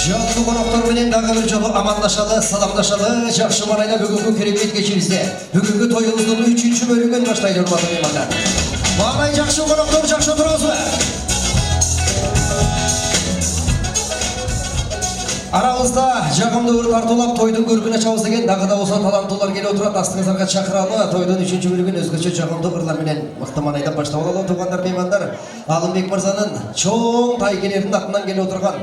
Жалпы қонақтар менен дағы бір жолы амандашалы, саламдашалы, жақсы марайда бүгінгі керемет кешімізде. Бүгінгі тойымыздың 3-ші бөлігін баштайды, урматты меймандар. Бағай жақсы қонақтар, жақсы тұрасыз. Арамызда жағымды өр тартулап тойдың көркіне чауыз деген дағыда осы таланттылар келе отырады. Астыңыздарға шақыралы тойдың 3-ші бөлігін өзгеше жағымды ырлар менен мықты манайдан баштап алалы. Туғандар меймандар, Алымбек мырзаның чоң тайгелердің атынан келе отырған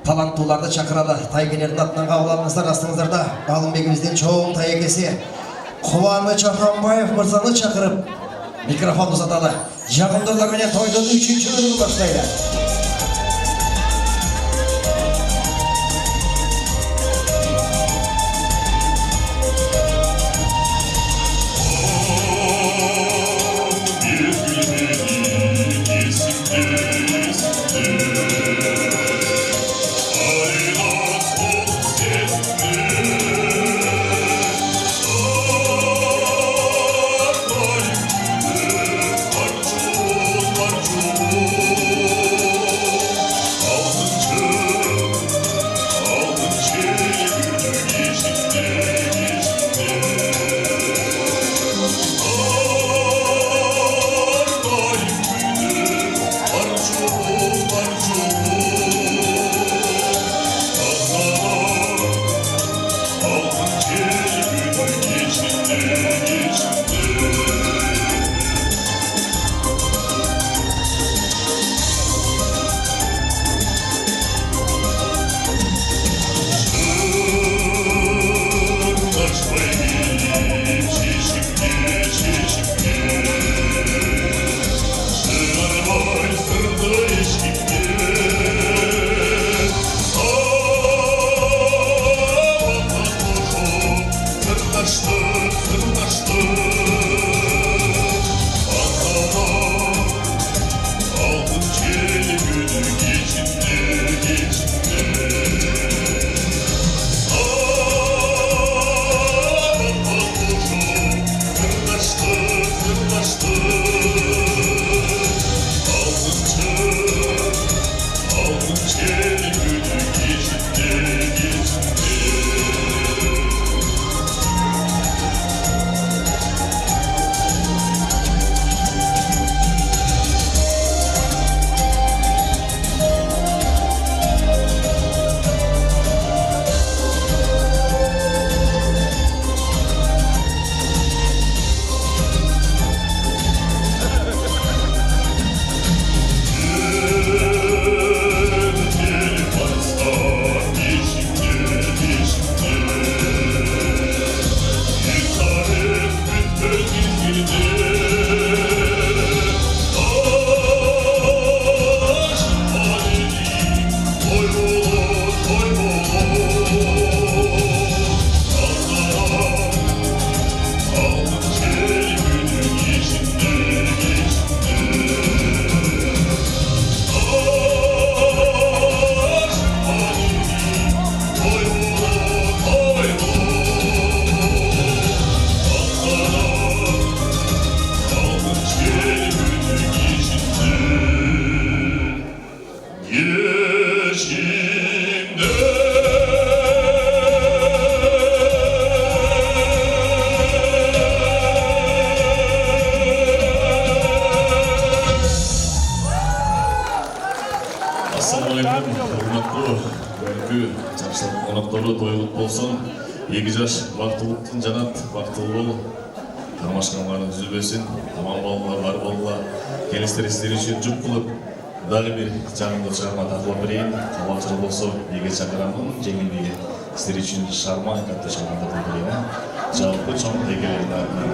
таланттыларды шақыралы. Тайгелердің атынан қабыл алыңыздар. Астыңыздарда Алымбегімізден чоң тайекесі Қуаныш Атамбаев мырзаны шақырып микрофон ұзаталы. Жағымды ырлар менен тойдың 3-ші бөлігін баштайды. Бақтылықтың жанат, бақтылы бол, тамашқанларың үзілбесін, аман болыңлар, бар болыңлар, келістер істері үшін жұп қылып, дағы бір жағымды шығарма тақылып бірейін, қалақшыр болса, еге шақырамын, жеңілмеге істері үшін шығарма, қатты шығарма тақылып бірейін, жалпы чоң тегелерін артынан.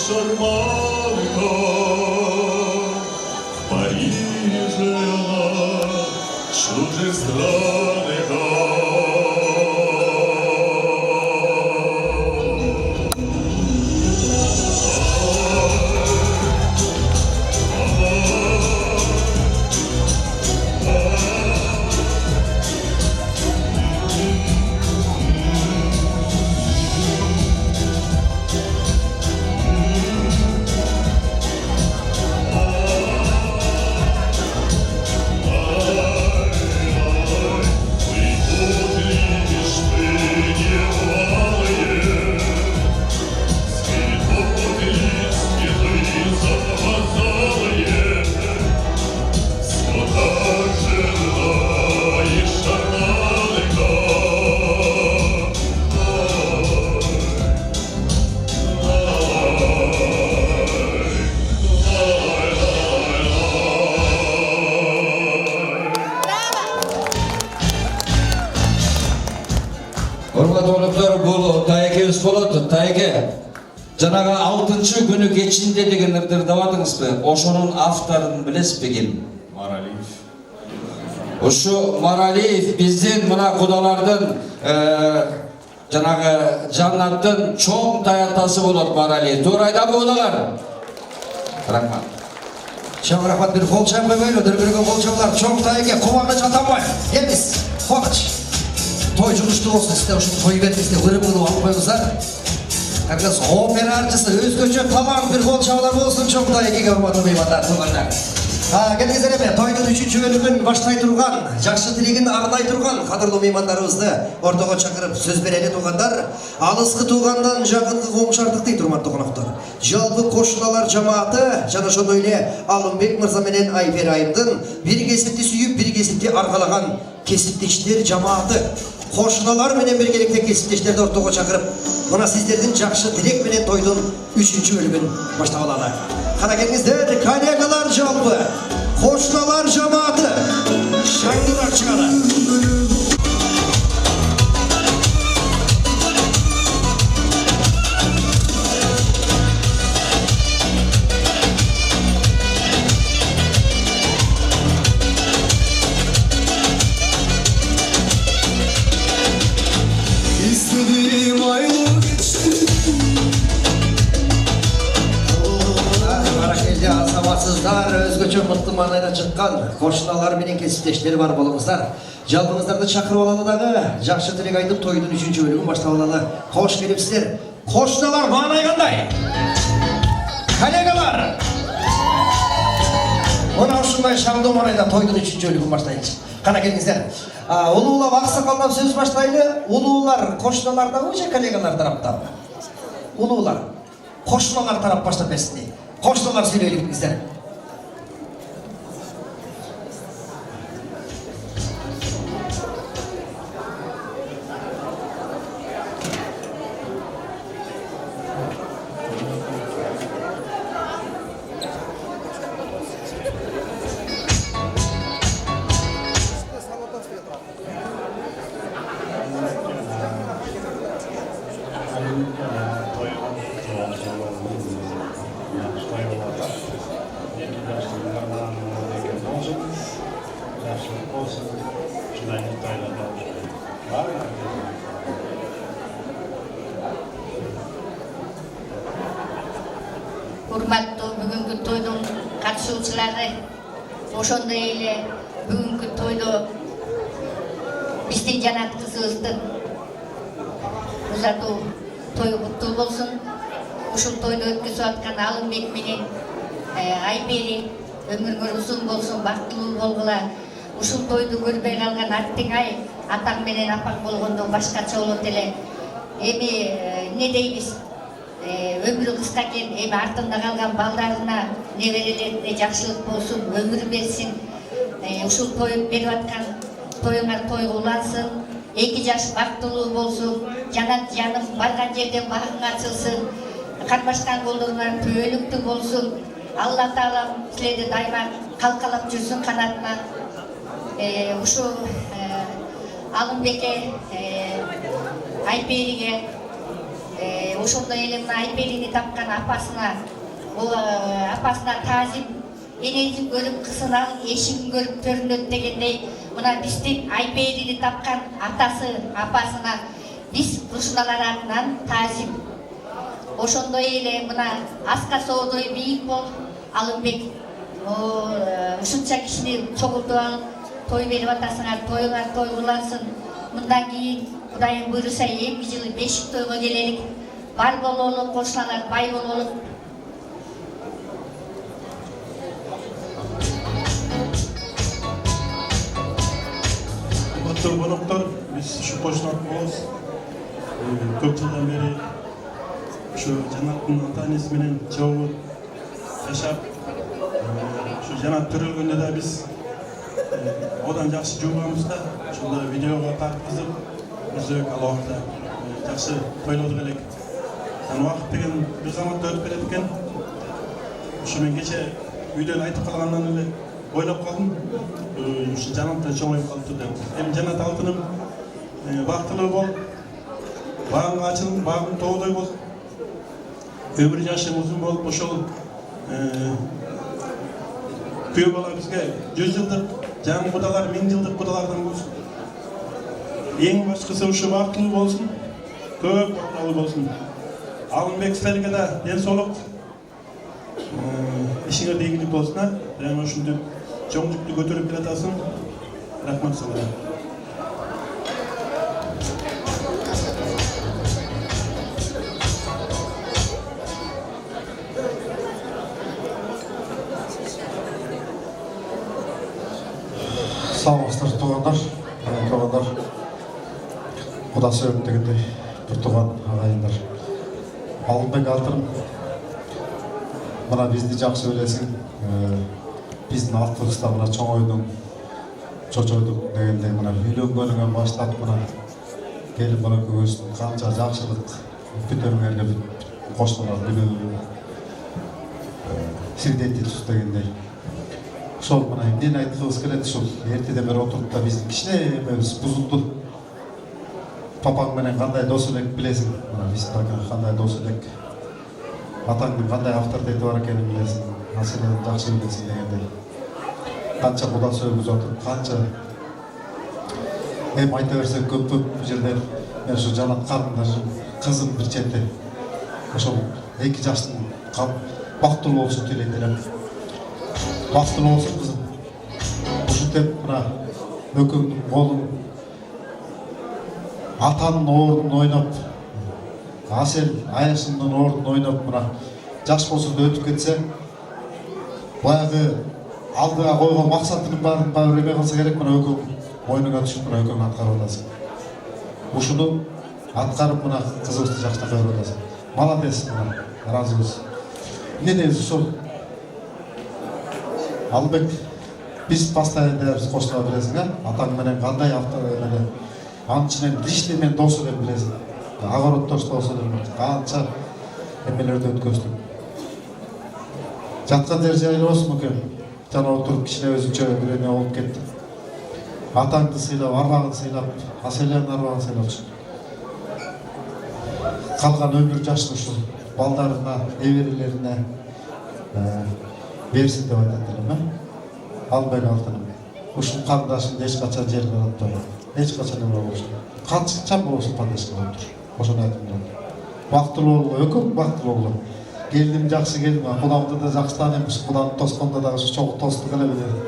шарманка, в Париже она чужестранка. Бұл тайекебіз болады, тайеке. Жаңағы 6-шы күні кечінде деген ырдырды абадыңыз бе? Ошонун авторын білесіз бе ким? Маралиев. Ушу Маралиев биздин мына кудалардын жаңағы жаннаттын чоң таятасы болот Маралиев. Туура айтамбы кудалар? Рахмат. Чоң рахмат, бир кол чайкой бойлу, дүрбүргөн кол чоңлар, чоң тайеке, кубаны жатамбай. Эмис, Фомыч. Той жұмышты болсын, сізде үшін той бердіңізде өрім қылып алып қойыңыздар. Кәдімгі опера артисі, өзгөчө талант бір қол шабалар болсын, чоң тайекеге урматтуу меймандар, туғандар. Келдіңіздер еме, тойдың 3-чү бөлігін баштай тұрған, жақсы тілегін арнай тұрған қадірлі меймандарымызды ортаға шақырып сөз берелі туғандар. Алысқы туғандан жақынғы қоңшардық дейді, урматтуу қонақтар. Жалпы Кошуналар жамааты жана ошондой эле Алымбек мырза менен Айпер айымдын бир кесипти сүйүп, бир кесипти аргалаган кесиптештер жамааты. Кошуналар менен биргеликте кесиптештерди ортого чакырып, мына сиздердин жакшы тилек менен тойдун 3-чү бөлүгүн баштап алалы. Кана келиңиздер, коллегалар жалпы, Кошуналар жамааты шаңдырак чыгады. Өзгөчө мыкты маанайда чыккан кошуналар менен кесиптештери бар болуңуздар. Жалпыңыздарды чакырып алалы дагы, жакшы тилек айтып тойдун 3-чү бөлүгүн баштап алалы. Кош келипсиздер. Кошуналар маанай кандай? Коллегалар! Мына ушундай шаңдуу маанайда тойдун 3-чү бөлүгүн баштайлычы. Кана келиңиздер. Улуулап аксакалдан сөз баштайлы. Улуулар кошуналардабы же коллегалар тараптабы? Улуулар кошуналар тарап баштап берсин. Кошуналар сүйлөйлүк биздер. Урматтуу бүгүнкү тойдун катышуучулары, ошондой эле бүгүнкү тойдо биздин жанат кызыбыздын узатуу тою куттуу болсун. Ушул тойду өткөзүп аткан Алымбек менен Айпери өмүрүңөр узун болсун, бактылуу болгула. Ушул тойду көрбөй калган аттиңай атаң менен апаң болгондо башкача болот эле. Эми не дейбиз? Өмүрү кыска экен, эми артында калган балдарына, неберелерине жакшылык болсун, өмүр берсин. Ушул той берип аткан тоюңар тойго улансын. 2 жаш бактылуу болсун, жанат жаным барган жерден багың ачылсын. Кармашкан колдоруңар түбөлүктүү болсун. Алла Таалам силерди дайыма калкалап жүрсүн канатынан. Ушу Алымбекке, Айпериге ошондой эле мына Айберини тапкан апасына таазим, энесин көрүп кызын алып эшигин көрүп төрүнөт дегендей, мына биздин Айберини тапкан апасына биз Рушналар атынан таазим. Ошондой эле мына аска соодой бийик бол, Алымбек, ушунча кишини чогултуп алып той берип атасыңар, тоюңар той кылынсын. Мындан кийин Кудайым буйруса эмки жылы бешик тойго келелик. Бар бололу, кошуналар бай бололу. Урматтуу коноктор, биз ушу кошунат болобуз. Көп жылдан бери ушу Жанаттын ата-энеси менен чогуу жашап, ушу Жанат төрөлгөндө да биз одан жакшы жууганбыз да, ошондо видеого тарткызып, өздөк ал убакта жакшы тойлодук элек. Анан убакыт деген бир заматта өтүп кетет экен. Ушу мен кече үйдөн айтып калгандан эле ойлоп калдым. Ушу Жанат да чоңоюп калыптыр деп. Эми Жанат алтыным, бактылуу бол, багың ачылып, багың тоодой бол. Ömür жашың узун болуп, ошол күйөө бала бизге 100 жылдык, жаңы кудалар 1000 жылдык кудалардан болсун. Эң башкысы ушу бактылуу болсун, көп балалы болсун. Алымбек силерге да ден соолук, ишиңерде ийгилик болсун, жана ушунтип чоң жүктү көтөрүп келатасың. Рахмат сага. Sağ olsunlar tuğanlar, Құда сөйлеп дегендей бір туған ағайындар. Алымбек алтыным, мына бізді жақсы білесің, біздің автобуста мына чоңойдың, чочойдың дегендей мына үйленгеніңен баштап мына келіп мына көздің қанша жақсылық бүтеріңерге қосылар білу свидетельств дегендей. Сол мына эмнени айтқыбыз келет, сол ертеде бери отуруп да биздин кичинемебиз бузулду. Папаң менен кандай дос элек билесиң, мына биз кандай дос элек. Атаңдын кандай авторитети бар экенин билесиң, маселени жакшы билесиң дегендей. Канча Куда сөөгүзүп отуруп, канча эми айта берсек көп жерден мен ушу Жанат карындашым, кызым бир четте. Ошол эки жаштын бактылуу болушун тилейт элем. Бактылуу болсун кызым. Ушинтип мына өкүңдүн колун атанын ордун ойноп, Асел Аяшымдын ордун ойноп мына жаш болсун да өтүп кетсе, баягы алдыга койгон максатынын баарын эме кылса керек, мына өкүң мойнуңа түшүп мына өкүң аткарып атасың. Ушуну аткарып мына кызыбызды жактырып берип атасың. Молодец, мына ыраазыбыз. Эмне дейбиз ушул Албек, биз постоянно кошула билесиң, атаң менен кандай менен анын ичинен личный мен дос деп билесиң. Огороддош дос деп канча эмелерди өткөздүк. Жаткан жер жайлабосун экен. Жана отуруп кичине өзүнчө бир эме болуп кетти. Атаңды сыйлап, арбагын сыйлап, Аселянын арбагын сыйлап. Калган өмүр жашын ушул балдарына, неберелерине берсин деп айтат элем. Албек алтыным. Ушул кандашын эч качан жер каратпай, эч качан эме болушун. Канча болсун падышка болуп тур. Ошону айтам. Бактылуу бол, өкүм бактылуу бол. Келдим жакшы келдим, Кудамды да жакшы тааныймыз. Кудамды тоскондо дагы ушу чогуу тостук эле билем.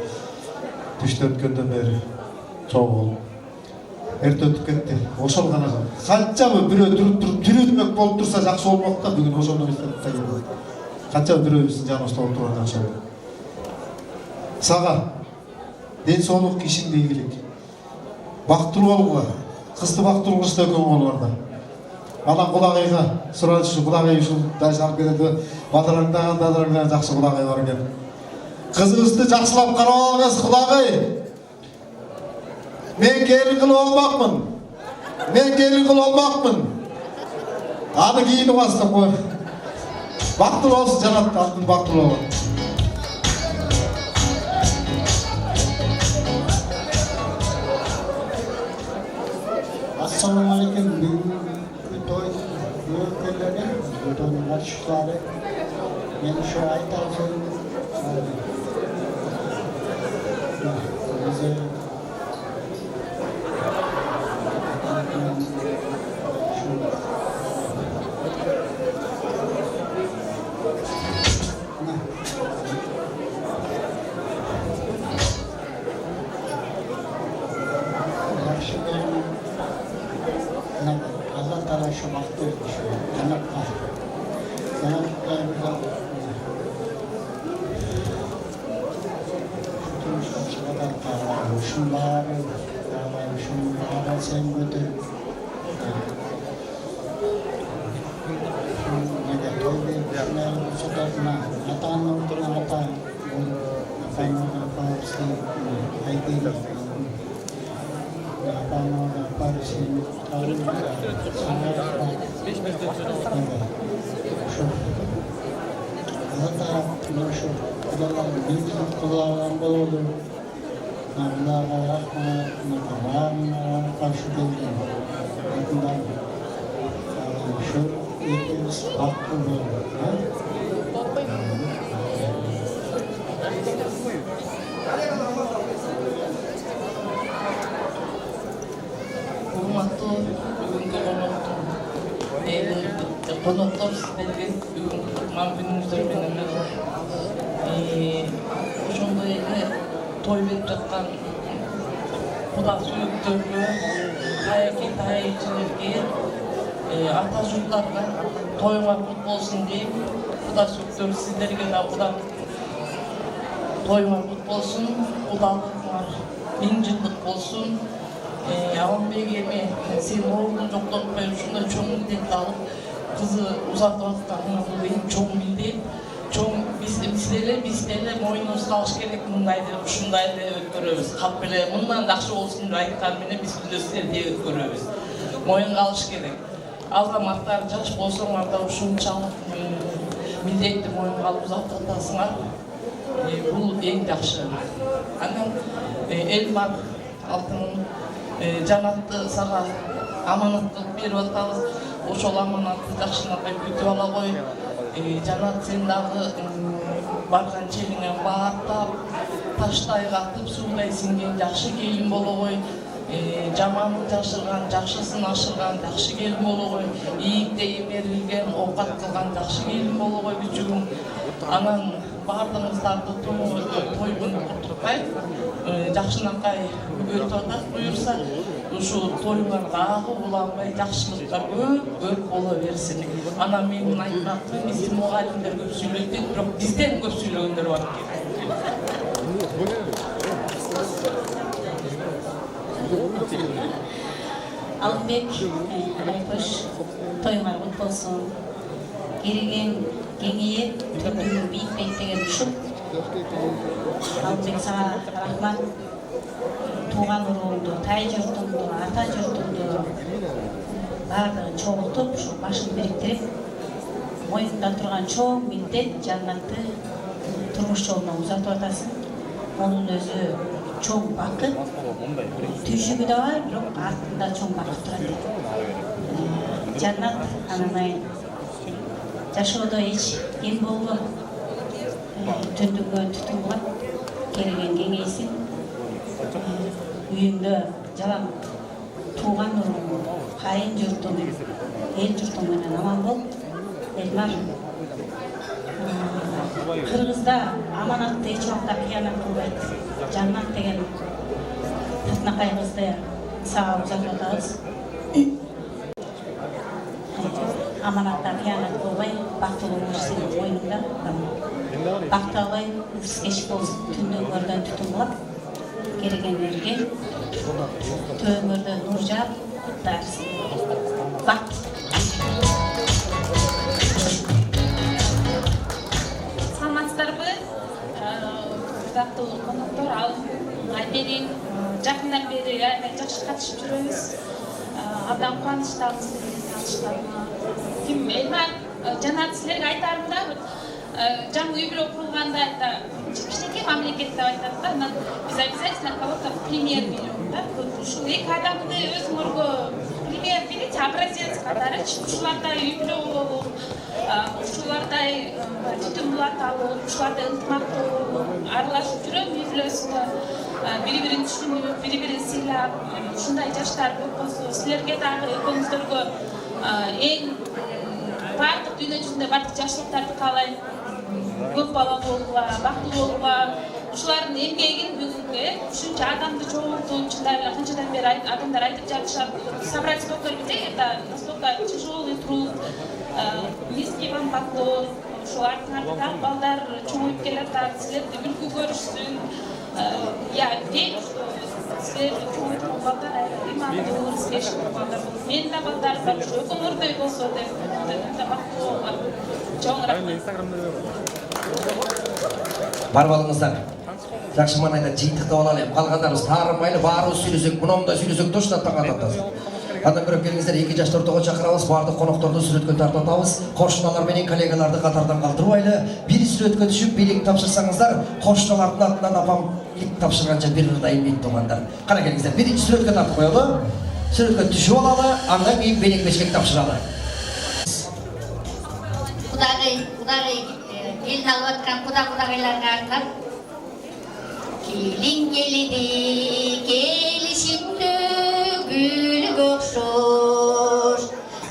Түштө өткөндөн бери чогуу. Эрте өтүп кетти. Ошол гана. Канчабы бирөө туруп тирүүтмөк болуп турса жакшы болмок да, бүгүн ошону эстеп. Канча бирөөбүздүн жаныбызда отурган жакшы болот. Сага ден соолук, ишиңде ийгилик. Бактылуу болгула. Кызды бактылуу кылышта өкөң болор да. Анан Кудагайга суралышы, Кудагай ушул дайыр алып кетет. Бадыраңдаган жакшы Кудагай бар экен. Кызыбызды жакшылап карап алыңыз, Кудагай. Мен келин кылып алмакмын. Аны кийин бастап кой. Бактылуу болсун, Жанат алтын бактылуу болот. Assalamualaikum. Büyüklerine, buranın açıkları, beni şu aydan sonra bize Allah Teala şu baktı, şu yanıklar. Yanıklarımıza şu kadar dağlar, şunları sen götür. Ne toy şunları bu sokarına, atağın ortuna atağın. Atağın ortuna atağın, ayıpıyla. Apa'nın aparişini tarihinde şu Allah Teala şu kulağın büyük kulağın boldu. Allah'a rahmetine karşı geldi. Bundan şu ilgimiz haklı oldu. Урматтуу бүгүнкү коноктор сиздерге бүгүн кутман күнүңүздөр менен ошондой эле той берип жаткан куда сүйүктөргө кайраки тайчылерге ата журттарга тоюңар кут болсун дейм. Куда сүйүктөр сиздерге да куда тоюңар кут болсун, кудалыгыңар 1000 жылдык болсун. Аманбек эми сен оğlunu жоктотпой ушундай чоң милдетти алып кызы узатып атканыңа бул эң чоң милдет. Чоң биз деле мойнубузга алыш керек, мындайды ушундай эле өткөрөбүз. Кап эле мындан жакшы болсун деп айткан менен биз күндөстөрдү өткөрөбүз. Моюнга алыш керек. Азаматтар жаш болсоңар да ушунчалык милдетти моюнга алып узатып атасыңар. Бул эң жакшы. Анан Элмар алтын жанатты сага аманат кылып берип атабыз. Ошол аманатты жакшынакай күтүп ала кой. Жанат сен дагы барган жериңе бааттап, таштай катып, суудай сиңген жакшы келин боло кой. Жаманын жашырган, жакшысын ашырган жакшы келин боло кой. Ийикте эмерилген, оокат кылган жакшы келин боло кой күчүгүң. Анан бардыгыңыздарды той күнү куттуктайт. Жакшынакай өтүп атат буюрса, ушу тоюңар дагы уланбай жакшылыктар көп боло берсин. Анан мен айтканмын, биздин мугалимдер көп сүйлөйт, бирок бизден көп сүйлөгөндөр бар экен. Алымбек Айпыш тоюңар кут болсун. Кереген кеңейип, түндүгү бийикпейт деген ушул. Алымбек сага рахмат. Туган уруңду, тай журтуңду, ата журтуңду баардыгын чогултуп, ушу башын бириктирип, моюнда турган чоң милдет жаннатты турмуш жолуна узатып атасың. Онун өзү чоң бакыт. Түйшүгү да бар, бирок артында чоң бакыт турат. Жаннат анан жашоодо эч кем болбо. Түндүккө түтүн кылат, келген кеңейсин. Үйүңдө жалаң тууган уруң, кайын журтуң, эл журтуң менен аман бол. Элмар, Кыргызда аманатты эч убакта кыянат кылбайт. Жаннат деген татынакай кызды сага узатып атабыз. Аманатта кыянат кылбай, бактылуу болуш сенин мойнуңда. Бакталбай, үз кеч болсун, түндүңөрдөн түтүн кылап, келгендерге төңөрдөн нур жаап, куттарсың. Бакт. Саламатсыздарбы? Узаттуу коноктор, Айберин жакындан бери жакшы катышып жүрөбүз. Абдан кубанычтабыз сиздердин таанышканыма. Ким Элмар, Жанат силерге айтарым да, жаңы үй бүлө курулганда кичинекей мамлекет деп айтат да, анан биз обязательно кого-то премьер беребиз да. Ушул эки адамды өзүңөргө неме билет образец катары ушулардай үй-бүлө болуп, ушулардай түтүн булат алып, ушулардай ынтымактуу болуп, аралашып жүрөм үй-бүлөсүндө. Бири-бирин түшүнүп, бири-бирин сыйлап, ушундай жаштар көп болсо, силерге дагы экөөңүздөргө эң бардык дүйнө жүзүндө бардык жакшылыктарды каалайм. Көп бала болууга, бактылуу болууга, ушулардын эмгегин бүгүнкү ушунча адамды чогултуп, чындай эле канчадан бери адамдар айтып жатышат. Собрать столько людей, это настолько тяжелый труд, низкий вам поклон. Ушулардын артынан балдар чоңоюп келатат, силерди үлгү көрүшсүн. Я верю, что силерди чоңойткон балдар имандуу, успешный балдар болуп, менин да балдарым бар, ушу көңүрдөй болсо деп, бактылуу болууга чоң рахмат. Барып алыңыздар. Жакшы маңайда жыйынтыктап алайлы. Калгандарыбыз таарынбайлы, баарыбыз сүйлөсөк, мындай сүйлөсөк точно таң атабыз. Андан көрөп келиңиздер, 2 жаш ортого чакырабыз, бардык конокторду сүрөткө тартып атабыз. Кошуналар менен коллегаларды катардан калтырбайлы. Бир сүрөткө түшүп, бийлик тапшырсаңыздар, кошуналардын атынан апам илик тапшырганча бир ырдайын дейт тугандар. Кара келиңиздер, биринчи сүрөткө тартып коелу. Сүрөткө түшүп алалы, андан кийин белек бешкек тапшыралы. Кудагый келин алып аткан кудагайларга арнап келин келди келишимдүү гүлгө окшош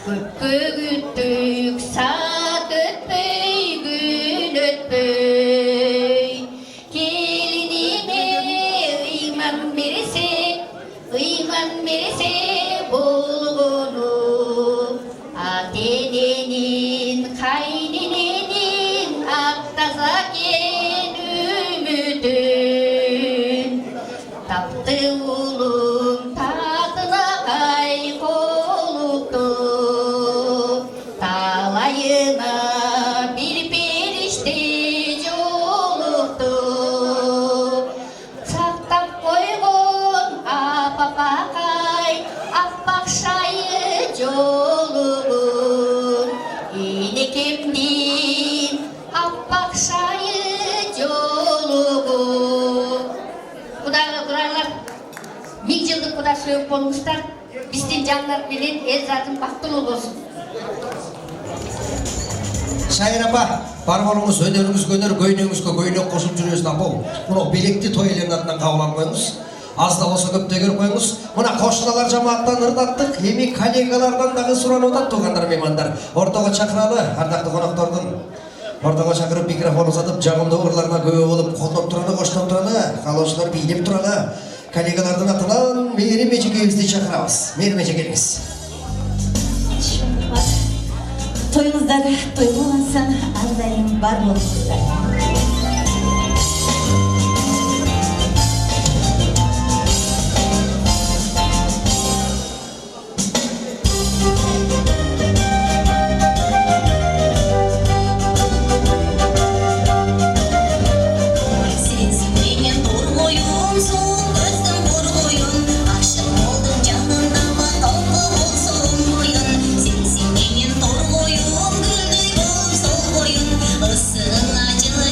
көпкө күттүк саат өтпөй күн өтпөй келиниме ыйман берсе болгону ата-эненин кайнененин актаса кен үмүтүн тапты улум татына кайколукту талайына бир периште жолукту сактап койгон апапакай аппак шайы жолугун энекемдин аппак шайы жолугун кудайлар 1000 жылдык кудашылык болуңуздар биздин жандар менен эл затым бактылуу болсун. Шайыр апа, барып алыңыз, өнөрүңүзгө өнөр, көйнөгүңүзгө көйнөк кошуп жүрөсүн апа. Мына белекти той элдин атынан кабыл алып коюңуз. Аз да болсо көп төгөр коюңуз. Мына кошуналар жамааттан ырдаттык, эми коллегалардан дагы суранып атат тугандар, меймандар. Ортого чакыралы, ардактуу коноктордун. Ортого чакырып микрофон узатып, жагымдуу ырларына көбө болуп, колдоп туралы, коштоп туралы, каалоочулар бийлеп туралы. Коллегалардын атынан Мээрим эжекебизди чакырабыз. Мээрим эжекебиз. Тоюңуздар той болгонсон, ар дайым бар болуңуздар. Ысың ажылы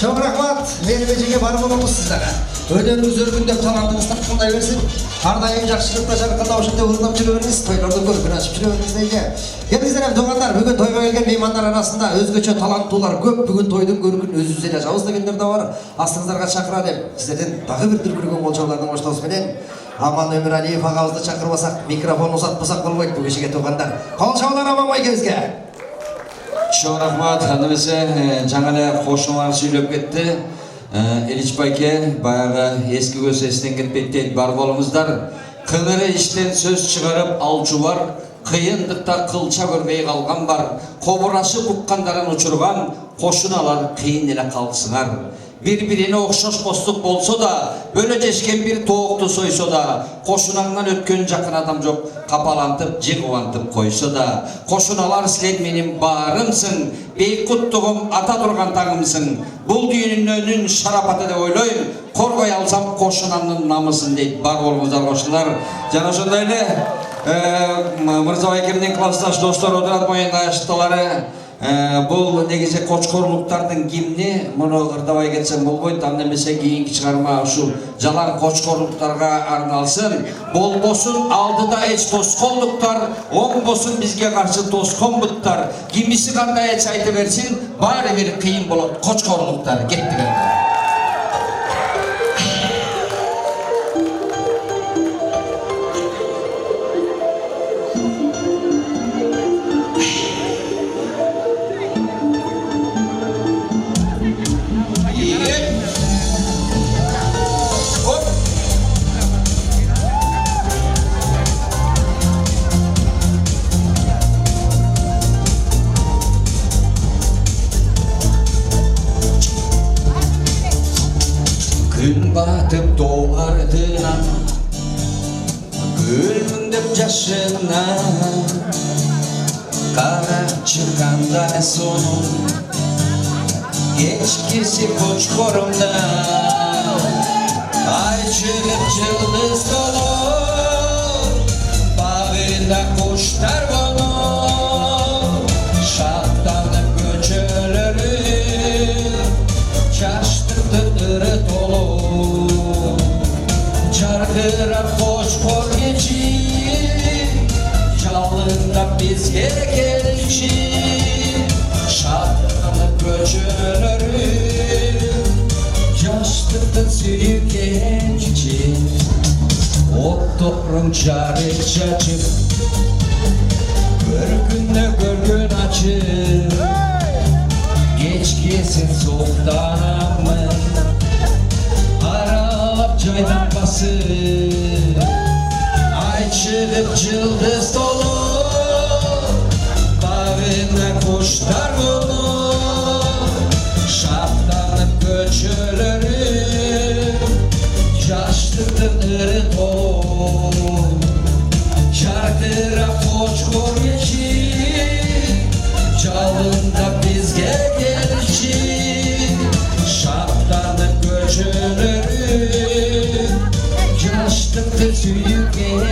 Çok rahmat. Vermeciге бар болуңуз сиздерге. Өнөрүңүз өргүндөп талантыңыз тапкандай берсин. Ар дайым жакшылыкта жаркылдап ушундай урундап жүрүңүз, тойлорду көркүн ачып жүрүңүз дейли. Келиңиздер туугандар, бүгүн тойго келген меймандар арасында өзгөчө таланттуулар көп. Бүгүн тойдун көркүн өзүбүз эле ачабыз дегендер да бар. Астыңыздарга чакырам деп сиздерден дагы бир дүркүргөн болчолордун коштоосу менен Аман Өмүралиев агабызды чакырбасак, микрофон узатпасак болбойт бу кечиге туугандар. Кол чабуулар Аман байкебизге. Чоң рахмат, анысы жаңа эле кошуналар сүйлөп кетти. Элич байке, баягы эски көз эстен кетпейт дейт, бар болуңуздар. Кыңыры иштен сөз чыгарып алчу бар, кыйындыкта кылча көрбөй калган бар. Кобурашы буккандарын учурган, кошуналар кыйын эле калсыңар. Bir-birine okşoş bostuk bolsa da, böyle jeşken bir toğuktu soysa da, koşunandan ötkön jakın adam jok, kapalantıp, jıgıvantıp koysa da, koşunalar siled menin barımsın, beykuttuğum ata durgan tağımsın, bul düğünün önün şarapatı da oyloyum, korgoy alsam koşunanın namısın deyip, bar olmazlar koşunlar. Jana şundaylı, Mırza Ekim'nin klastaş dostlar odurat moyunda yaşıttalары, бұл негизи кочкорлуктардын гимни, муну ырдабай кетсем болбойт, анда эмесе кийинки чыгарма ушу жалаң кочкорлуктарга арналсын. Болбосун алдыда эч тоскондуктар, оңбосун бизге каршы тоскон буттар. Кимиси кандай эч айта берсин, баары бир кыйын болот кочкорлуктар. Кеттик. Gün batıp doğardığına, gülmündüm yaşına, kara çıkanda sonun, geçkisi koçkorumda, ay çıkıp yıldız dolu, bağında kuşlar bunu, şahtanıp göçölörü, çaştırdı dolu. Çarkıra koşkor geçi, çalında bizge gelişi, şarkını göçülörü, yaştırdı sürüp genççi, ot toprun çare çaçıp, görgünle görgün açıp, geç kesin soğuktanamın, aralap caydan bası, ay çıkıp yıldız dolu, bağına kuşlar bunu, şaftanıp göçülörü, yaştırdı dolu, çarkıra koçkor geçi, çalında bizge gelişi, şaftanıp göçülörü, yaştırdı süyük gençi.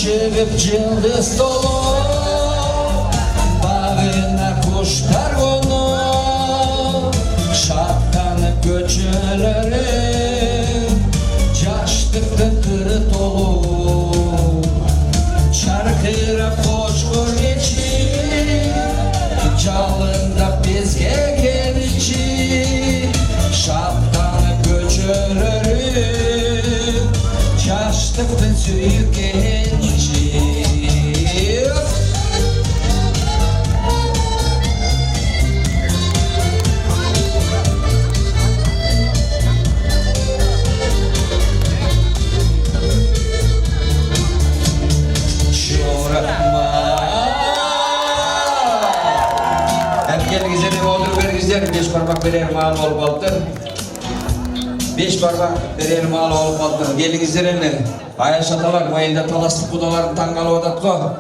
Çıkıp yıldız dolu, bağına kuşlar konu, şapkanıp göçülörü, yaştıktı kırı dolu, çarkıra koşkor geçi, çalında bizge gelişi, şapkanıp göçülörü, yaştıktı süyük gençi. келиңиздер, 5 бармак берер маал болуп калыптыр. 5 бармак берер маал болуп калыптыр. Келиңиздер эле. Аяш аталар майында таластык кудаларын таң калып атат го.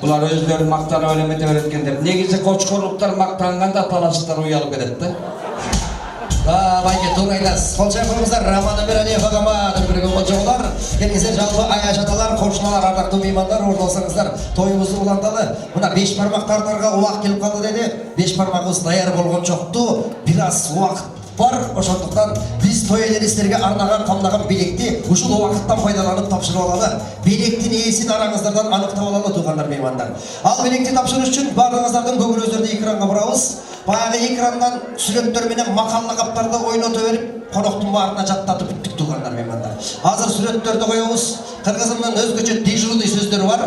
Булар өзлөрүн мактанып эле мете береткен деп. Негизи кочкорлуктар мактанганда талаштар уялып кетет да. Байке туура айтасыз. Кол чайкаңыздар Роман Эмиралиев агама дүрбүргөн болжоолор. Келиңиздер жалпы аяш аталар, кошуналар, ардактуу меймандар, ордолсоңуздар. Тоюбузду уланталы. Мына 5 бармак тартарга убак келип калды деди. 5 бармагыбыз даяр болгон жокту. Бир аз убакыт бар. Ошондуктан биз той элеристерге арнаган камдаган билекти ушул убакыттан пайдаланып тапшырып алалы. Билектин ээсин араңыздардан аныктап алалы туугандар меймандар. Ал билекти тапшырыш үчүн баардыгыңыздардын көңүлүңүздөрдү экранга бурабыз. Баягы экрандан сүрөттөр менен макалла каптарды ойното берип, коноктун баарына жаттатып бүттүк туугандар меймандар. Азыр сүрөттөрдү коебуз. Кыргызымдын өзгөчө дежурный сөздөрү бар.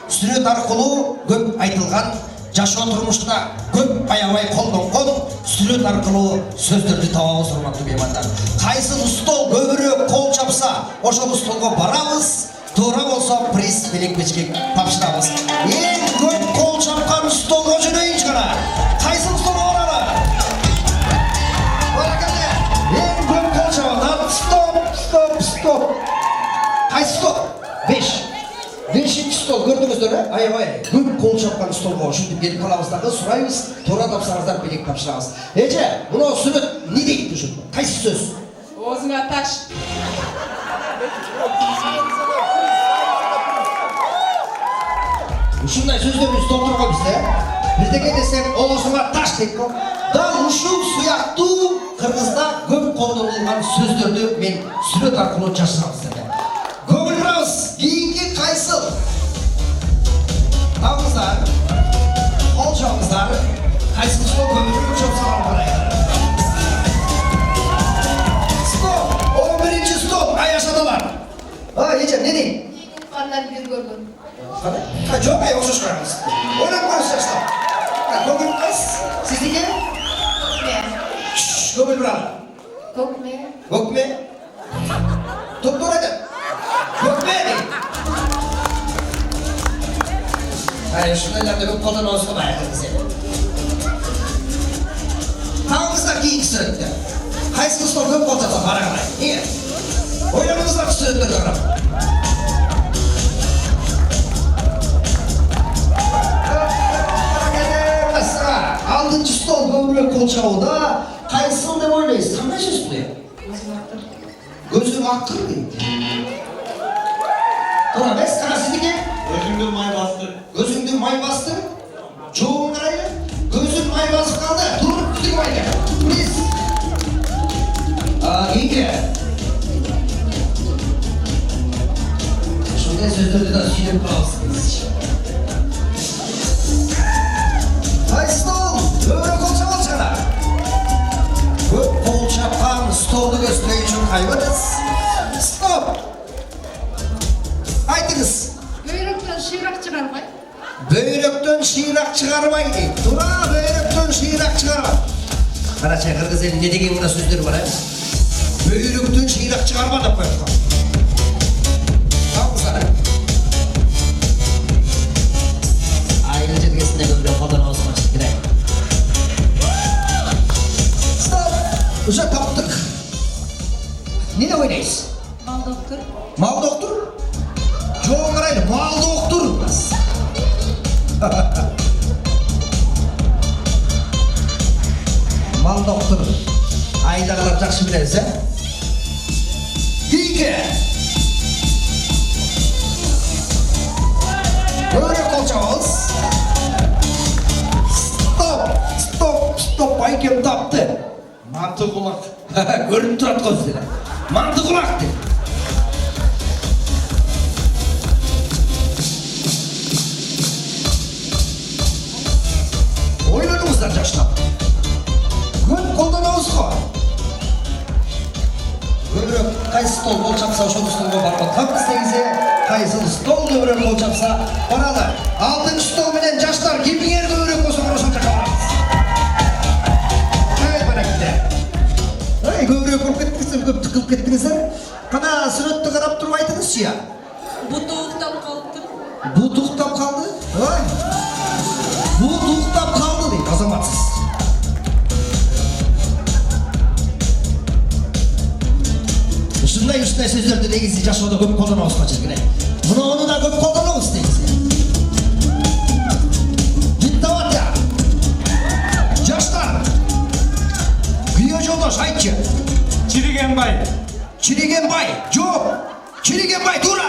Сүрөт аркылуу көп айтылган, жашоо турмушта көп аябай колдонгон сүрөт аркылуу сөздөрдү табабыз, урматтуу меймандар. Кайсы стол көбүрөөк кол чапса, ошол столго барабыз. Туура болсо приз белек-бечке тапшырабыз. Эң көп кол чапкан столго жөнөйүнчү кана. Кайсы столго баралы? Баракалла. Эң көп кол чапкан. Стоп. Кайсы стол? 5. 5-чи стол көрдүңүздөр, аябай көп кол чапкан столго ушинтип келип калабыз дагы сурайбыз. Туура тапсаңыздар белек тапшырабыз. Эже, мына сүрөт не дейт ушул? Кайсы сөз? Оозуңа таш. Ушундай сөздөрүбүз толтурган бизде. Бирдеке десең оозуңа таш дейт го. Дал ушул сыяктуу кыргызда көп колдонулган сөздөрдү мен сүрөт аркылуу жашырам сизерге. Көңүл бурабыз. Кийинки кайсыл? Тамыңыздар. Кол чабыңыздар. Кайсы стол көбүрөөк чапсаң карайлар. Стол. 11-чи стол. Аяш аталар. Эже, не дейт? Кандан бир көргөн. Жок, окшош коебуз. Ойлоп көрүңүз жаштар. Көңүл кайсы? Сиздики? Көңүл буралы. Көкме. Топтор айтат. Көкме дейт. Ушундайларды көп колдонобуз го баягы сен. Таңыңыздар кийинки сүрөттө. Кайсы стол көп кол чапса бара карай. Эмне? Ойлонуңуздар сүрөттөргө карап. Алдынчы стол көбүрөөк кол чабууда кайсыл деп ойлойсуз? Кандай сөз бул? Көзүң акыр дейт. Туура эмес? Кана сиздики? Өзүңдү май басты. Көзүңдү май басты? Жообун карайлы. Көзүң май басып калды. Туруп түзүп айда. Плиз. Кийинки. Ушундай сөздөрдү да сүйрөп калабыз. Кайсы стол? Көбүрөөк кол чабалы жана. Көп кол чапкан столду көздөй үчүн кайбытыз? Стоп. Айтыңыз. Бөйрөктөн шыйрак чыгарбай. Бөйрөктөн шыйрак чыгарбай дейт. Туура, бөйрөктөн шыйрак чыгарбай. Карачы, кыргыз элин не деген мына сөздөр бар, Бөйрөктөн шыйрак чыгарба деп коюп аткан. Тамыңыздар. Айыл жеткесинде көбүрөөк колдонобуз керек. Стоп. Уже таптык. Не деп ойлойсуз? Мал доктор. Мал доктор? Жоо карайлы, мал доктор. Мал доктор. Айдағалар жақсы білесіз, Кийинки. Көбүрөөк кол чабыңыз. Стоп, байкем тапты. Манты кулак. Көрүнүп турат го сиздер. Манты кулак деп. Ойлонуңуздар жаштар. Көп колдонобуз го. Көбүрөөк кайсы стол кол чапса ошол столго барып атканбыз негизи. Кайсы стол көбүрөөк кол чапса баралы. Алтынчы стол менен жаштар кимиңер көбүрөөк болсо ошол жака барабыз. Көбүрөөк болуп кеттиңиздер, көп тыкылып кеттиңиздер. Кана сүрөттү карап туруп айтыңызчы я. Буту уктап калыптыр. Буту уктап калды? Буту уктап калды дейт азаматсыз. ушундай сөздөрдү негизи жашоодо көп колдонобуз качыргыне. Муну да көп колдонобуз негизи. Биттават я. Жаштар. Күйөө жолдош айтчы. Чиригенбай. Чиригенбай. Жооп. Чиригенбай туура.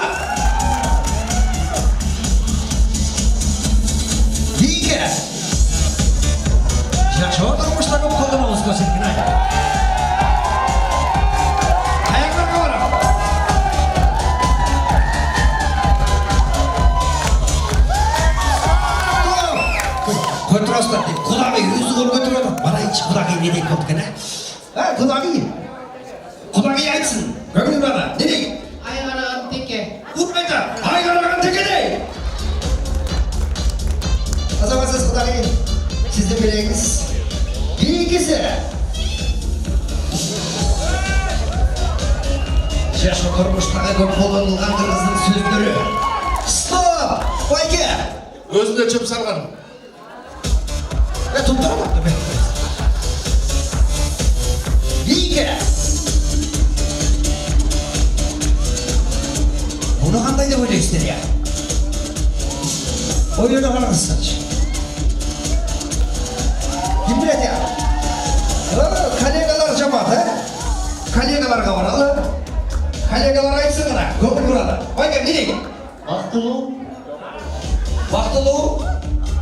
Бике. Жашоо турмушта көп колдонобуз качыргыне. Көтірастар деп, құдағи өзі қол көтіріп отыр. Барайыншы, құдағи не дейік болды екен, құдағи. Құдағи айтсын, көңіл бана, не дейік? Ай қараған теке. Ұтмайды, ай қараған теке дей. Азаматсыз құдағи, сіздің білеңіз. Бейкесі. Жашы тұрмыштағы көп қолданылған қырғыздың сөздері. Стоп! Байке! Өзінде чөп сарған. Тұлдырамақты бе. Бике! Бұны қандай деп ойлайсыздар я? Ойлана қараңыздаршы. Кім біледі я? Коллегалар жамат, коллегаларға баралы. Коллегалар айтсын ғана, көңіл бұрады. Байке, не дейін? Бақтылу. Бақтылу.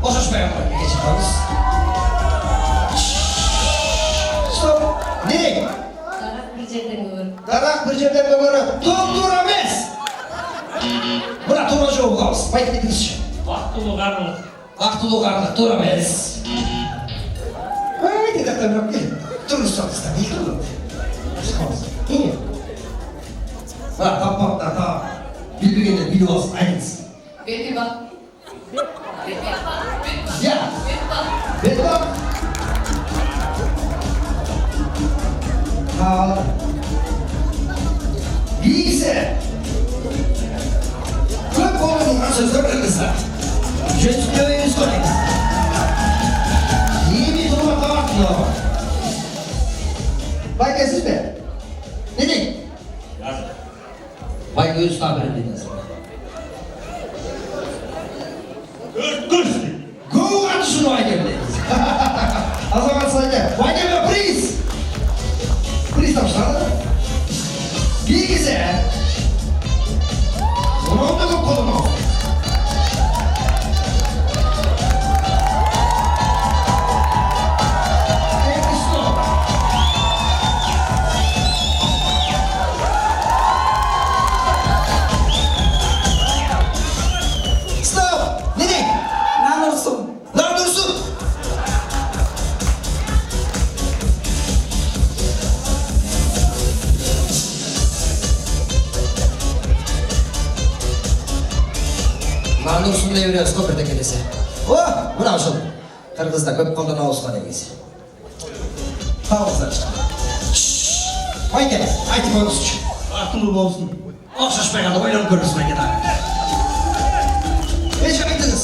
Бошашпайған ғой, кешіп қаңыз. Не? Дарақ бір жерден көріп. Дарақ бір жерден көріп. Тура емес. Бұра тура жоғы қалыз. Байт кетіңізші. Ақтылу қарлық. Ақтылу қарлық, тура емес. Ай, дедақтан біріп кел. Тұрыз соғыстан, не қылып? Не? Таппақтар, білбегенде біліп алсын, айтыңыз. Бетбақ. Я? Бетбақ. Al. İyiyse. Көп қолданылған сөздер қырғызда. Жетістіктеріңіз көріңіз. Еми тұрма қабаттылығы бар. Байке сіз бе? Не дейін? Байке өз табырын дейін. Өрткөз. Көу қатты шыны байке дейін. Азамат сайке. Байке бе приз! Приставшылады. Bilgisi. Bunu da bu kolunu. Stop. Ne diyeyim? Lan Dursun. Lan Dursun. Нанурсун деп беребиз көп бирде келесе. О, мына ушул. Кыргызда көп колдон ауызга негизи. Калыңыздар. Байке, айтып коюңузчу. Ақтылу болсын. Окшошпайганда ойлонуп көрүңүз байке дагы. Эч айтыңыз.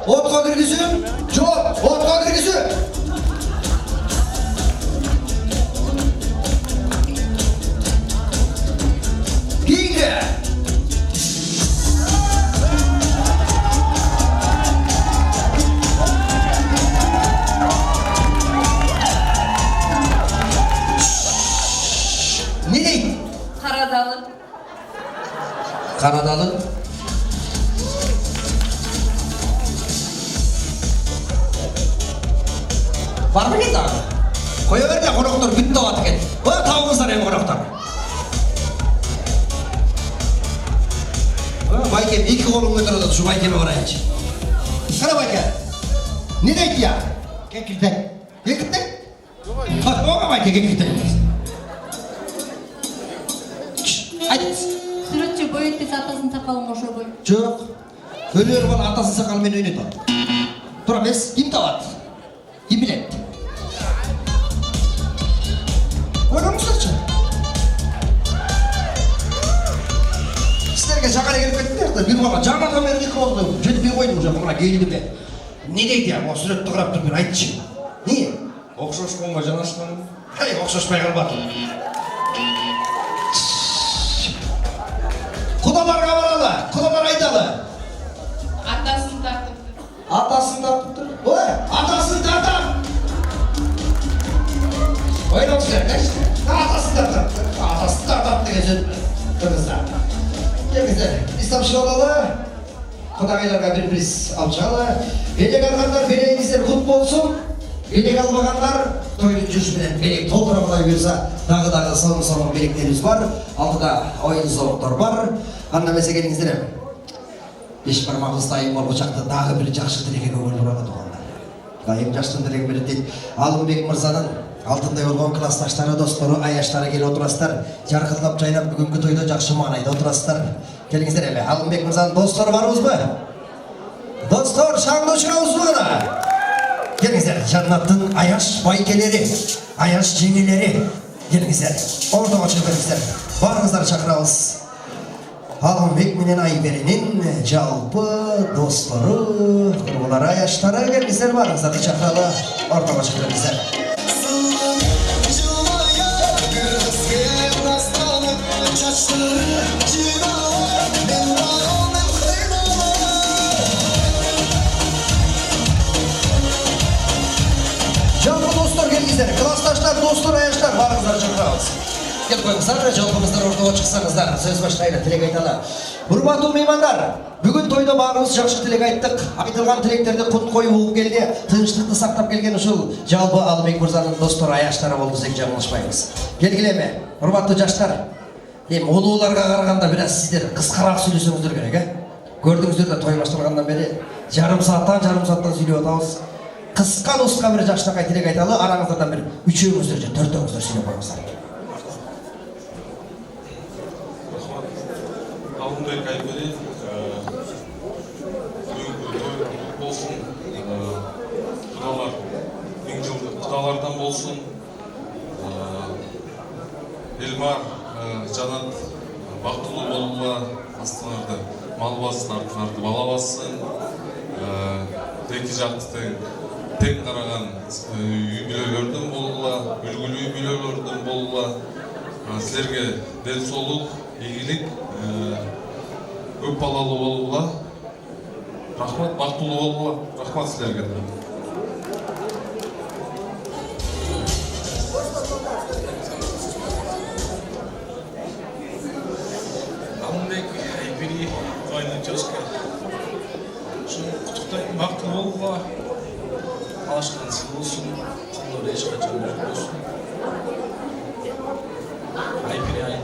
Отко киргизүү. Жок, отко киргизүү. Биге. Қарадалы. Қарадалы. Бар ма екен дағы? Қоя берді, қонақтар бүтін тауат екен. Тауыңыздар ең қонақтар. Байке, екі қолың өтірді, шу байкеме қарайыншы. Қара байке, не дейді я? Кекіртек. Кекіртек? Оға байке, кекіртек. Айтыңыз. Сүрөтчү Бойтес атасын сакалын кошобой. Жоқ. Өлер бала атасын сакалымен ойнайды. Тура емес, ким табат? Ким билет? Ойлаңыздарчы. Сіздерге жағара келіп кеттіңдер, бір бала жаңа камера екі болды. Жетпей қойдым уже мына келді ме? Не дейді я? Ол суретті қарап тұр, мен айтшы. Не? Оқшашқанға жанашқан. Хай, оқшашпай қалбатым. Құлаларға баралы, құлалар айталы. Атасын тартып. Атасын тартып тұр. Ой, атасын тартып. Ойнап жүрер, атасын тартып. Атасын тартып деген сөз. Тұрыңыздар. Келіңіздер, ислам шығалалы. Құдағайларға бір приз алып шығалы. Белек алғандар белегіңіздер құт болсын. Белек алмағандар тойдың жүрісімен белек толтыра құдай бұйырса, дағы соның белектеріміз бар. Алдыда ойын зорлықтар бар. Анда мәсе келіңіздер. Беш бармағымызда айым бол бұчақты дағы бір жақшы тілеге көңіл бұрады туғандар. Ең жақшы тілеге бір дейді. Алымбек мырзаның алтындай болған классташтары, достары, аяштары келіп отырасыздар. Жарқылдап жайнап бүгінгі тойда жақсы маңайда отырасыздар. Келіңіздер әлі. Алымбек мырзаның достары барымыз ба? Достар, шаңды ұшырауыз бағана. Келіңіздер, жаннаттың аяш байкелері, аяш жеңелері. Келіңіздер, ордаға шығыңыздар. Барыңыздар шақырауыз. Алымбек менен Айберенің жалпы достары, құрбылары, аяштары. Келіңіздер, барыңыздарды шақыралы. Ордаға шығыңыздар. Жалпы достар келіңіздер, классташтар, достар, аяштар, барыңыздар шақырауыз. Келіп қойыңыздар, жалпымыздар ортаға шықсаңыздар, сөз баштайын, тілек айталы. Құрметті меймандар, бүгін тойда бағымыз жақсы тілек айттық. Айтылған тілектерді құт қойып болып келді, тыныштықты сақтап келген ұшыл жалпы Алымбек мырзаның достары, аяштары болды десек жаңылышпаймыз. Келгілеме, құрметті жаштар, ұлыларға қарағанда біраз сіздер қысқарақ сөйлесеңіздер керек, көрдіңіздер де той басталғаннан бері жарым сағаттан сөйлеп отырмыз. Қысқа достыққа бір жастарға тілек айталы, араңыздардан бір үшеуіңіздер же төртеуіңіздер сөйлеп қойыңыздар. Алымбек Айбери, болсын, құдалардан болсын, Эльмар, Жанат, бақтылы болуға астыларды, мал басын, артыларды бала басын, екі жақтың тең қараған үй билеулердің болуға, үлгілі үй билеулердің болуға, сілерге денсаулық, игілік, көп балалы болуға, рахмат, бақтылы болуға, рахмат сілерге. Алымбек Айбери қойны жосқа құттықтайтын бақтылы болуға, алашқан сый болсын, қылыр ешқашан жоқ болсын. Айбери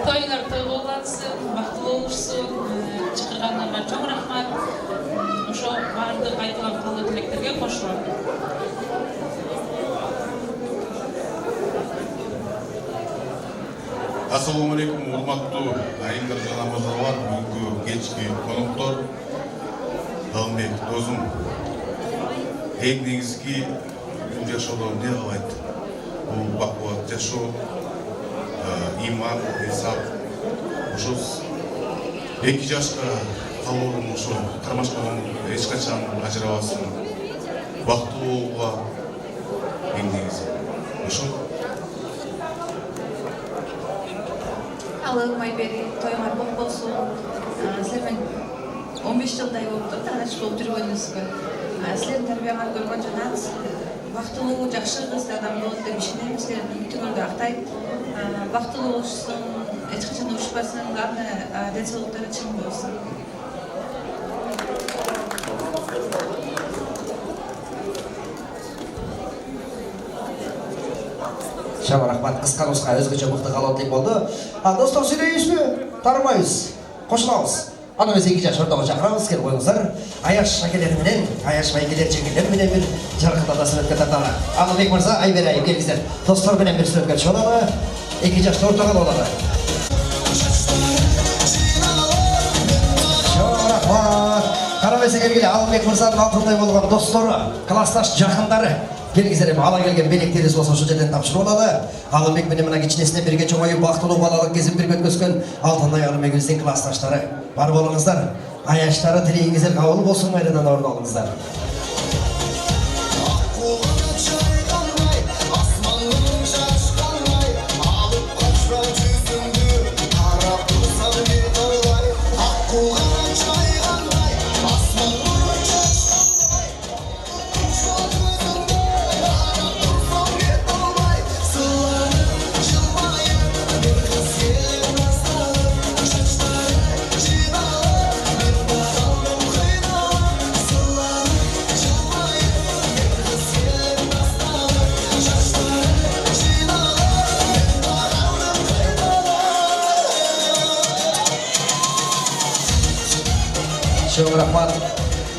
Тойыңар той болғансын, бақтылы болырсын, шақырғандарға чоң рахмат. Ошо бардық айтылған қалды тілектерге қосыламын. Ассалаумағалейкум, урматтуу айымдар жана мырзалар, бүгүнкү кечки коноктор, Алымбек досум. Эң негизги бул жашоодо эмне каалайт? Бул бакубат жашоо, иман, исап. Ошо эки жашка калуун ошо кармашкан эч качан ажырабасын. Бактылуу болууга эң негизи. Ошо Алым Айбери, тойыңар бол болсын. Сіздермен 15 жылдай болыптыр, таныш болып жүргеніңізге. Сіздердің тәрбияңар көрген Жанат, бақтылы, жақсы қыз адам болады деп ішінеміз, сіздердің үмітіңізді ақтайды. Бақтылы болсын, ешқашан ұрыспасын, ғана денсаулықтары чың болсын. Шаба рахмат, қысқа нұсқа өзгеше мықты қалаулық болды. Достар сөйлейміз бе? Тармайыз, қошылауыз. Ана біз екі жаш ортаға шақырамыз, кел қойыңыздар. Аяш шакелеріменен, аяш байкелер жеңгелеріменен бір жарқында сүрөткө тарталы. Алымбек мырза, Айбери айып келіңіздер. Достар менен бір сүрөткө шығады. Екі жаш ортаға болады. Шаба рахмат. Қарабайса келгелі Алымбек мырзаның алтындай болған достары, классташ жақындары. Келгіздер ала келген белектеріңіз болса ошол жерден тапшырып алалы. Алымбек менен мына кичинесинен бирге чоңоюп бактылуу балалык кезин бирге өткөзгөн алтындай Алымбегибиздин классташтары. Бар болуңуздар. Аяштары тилегиңиздер кабыл болсун, майрадан орун алыңыздар.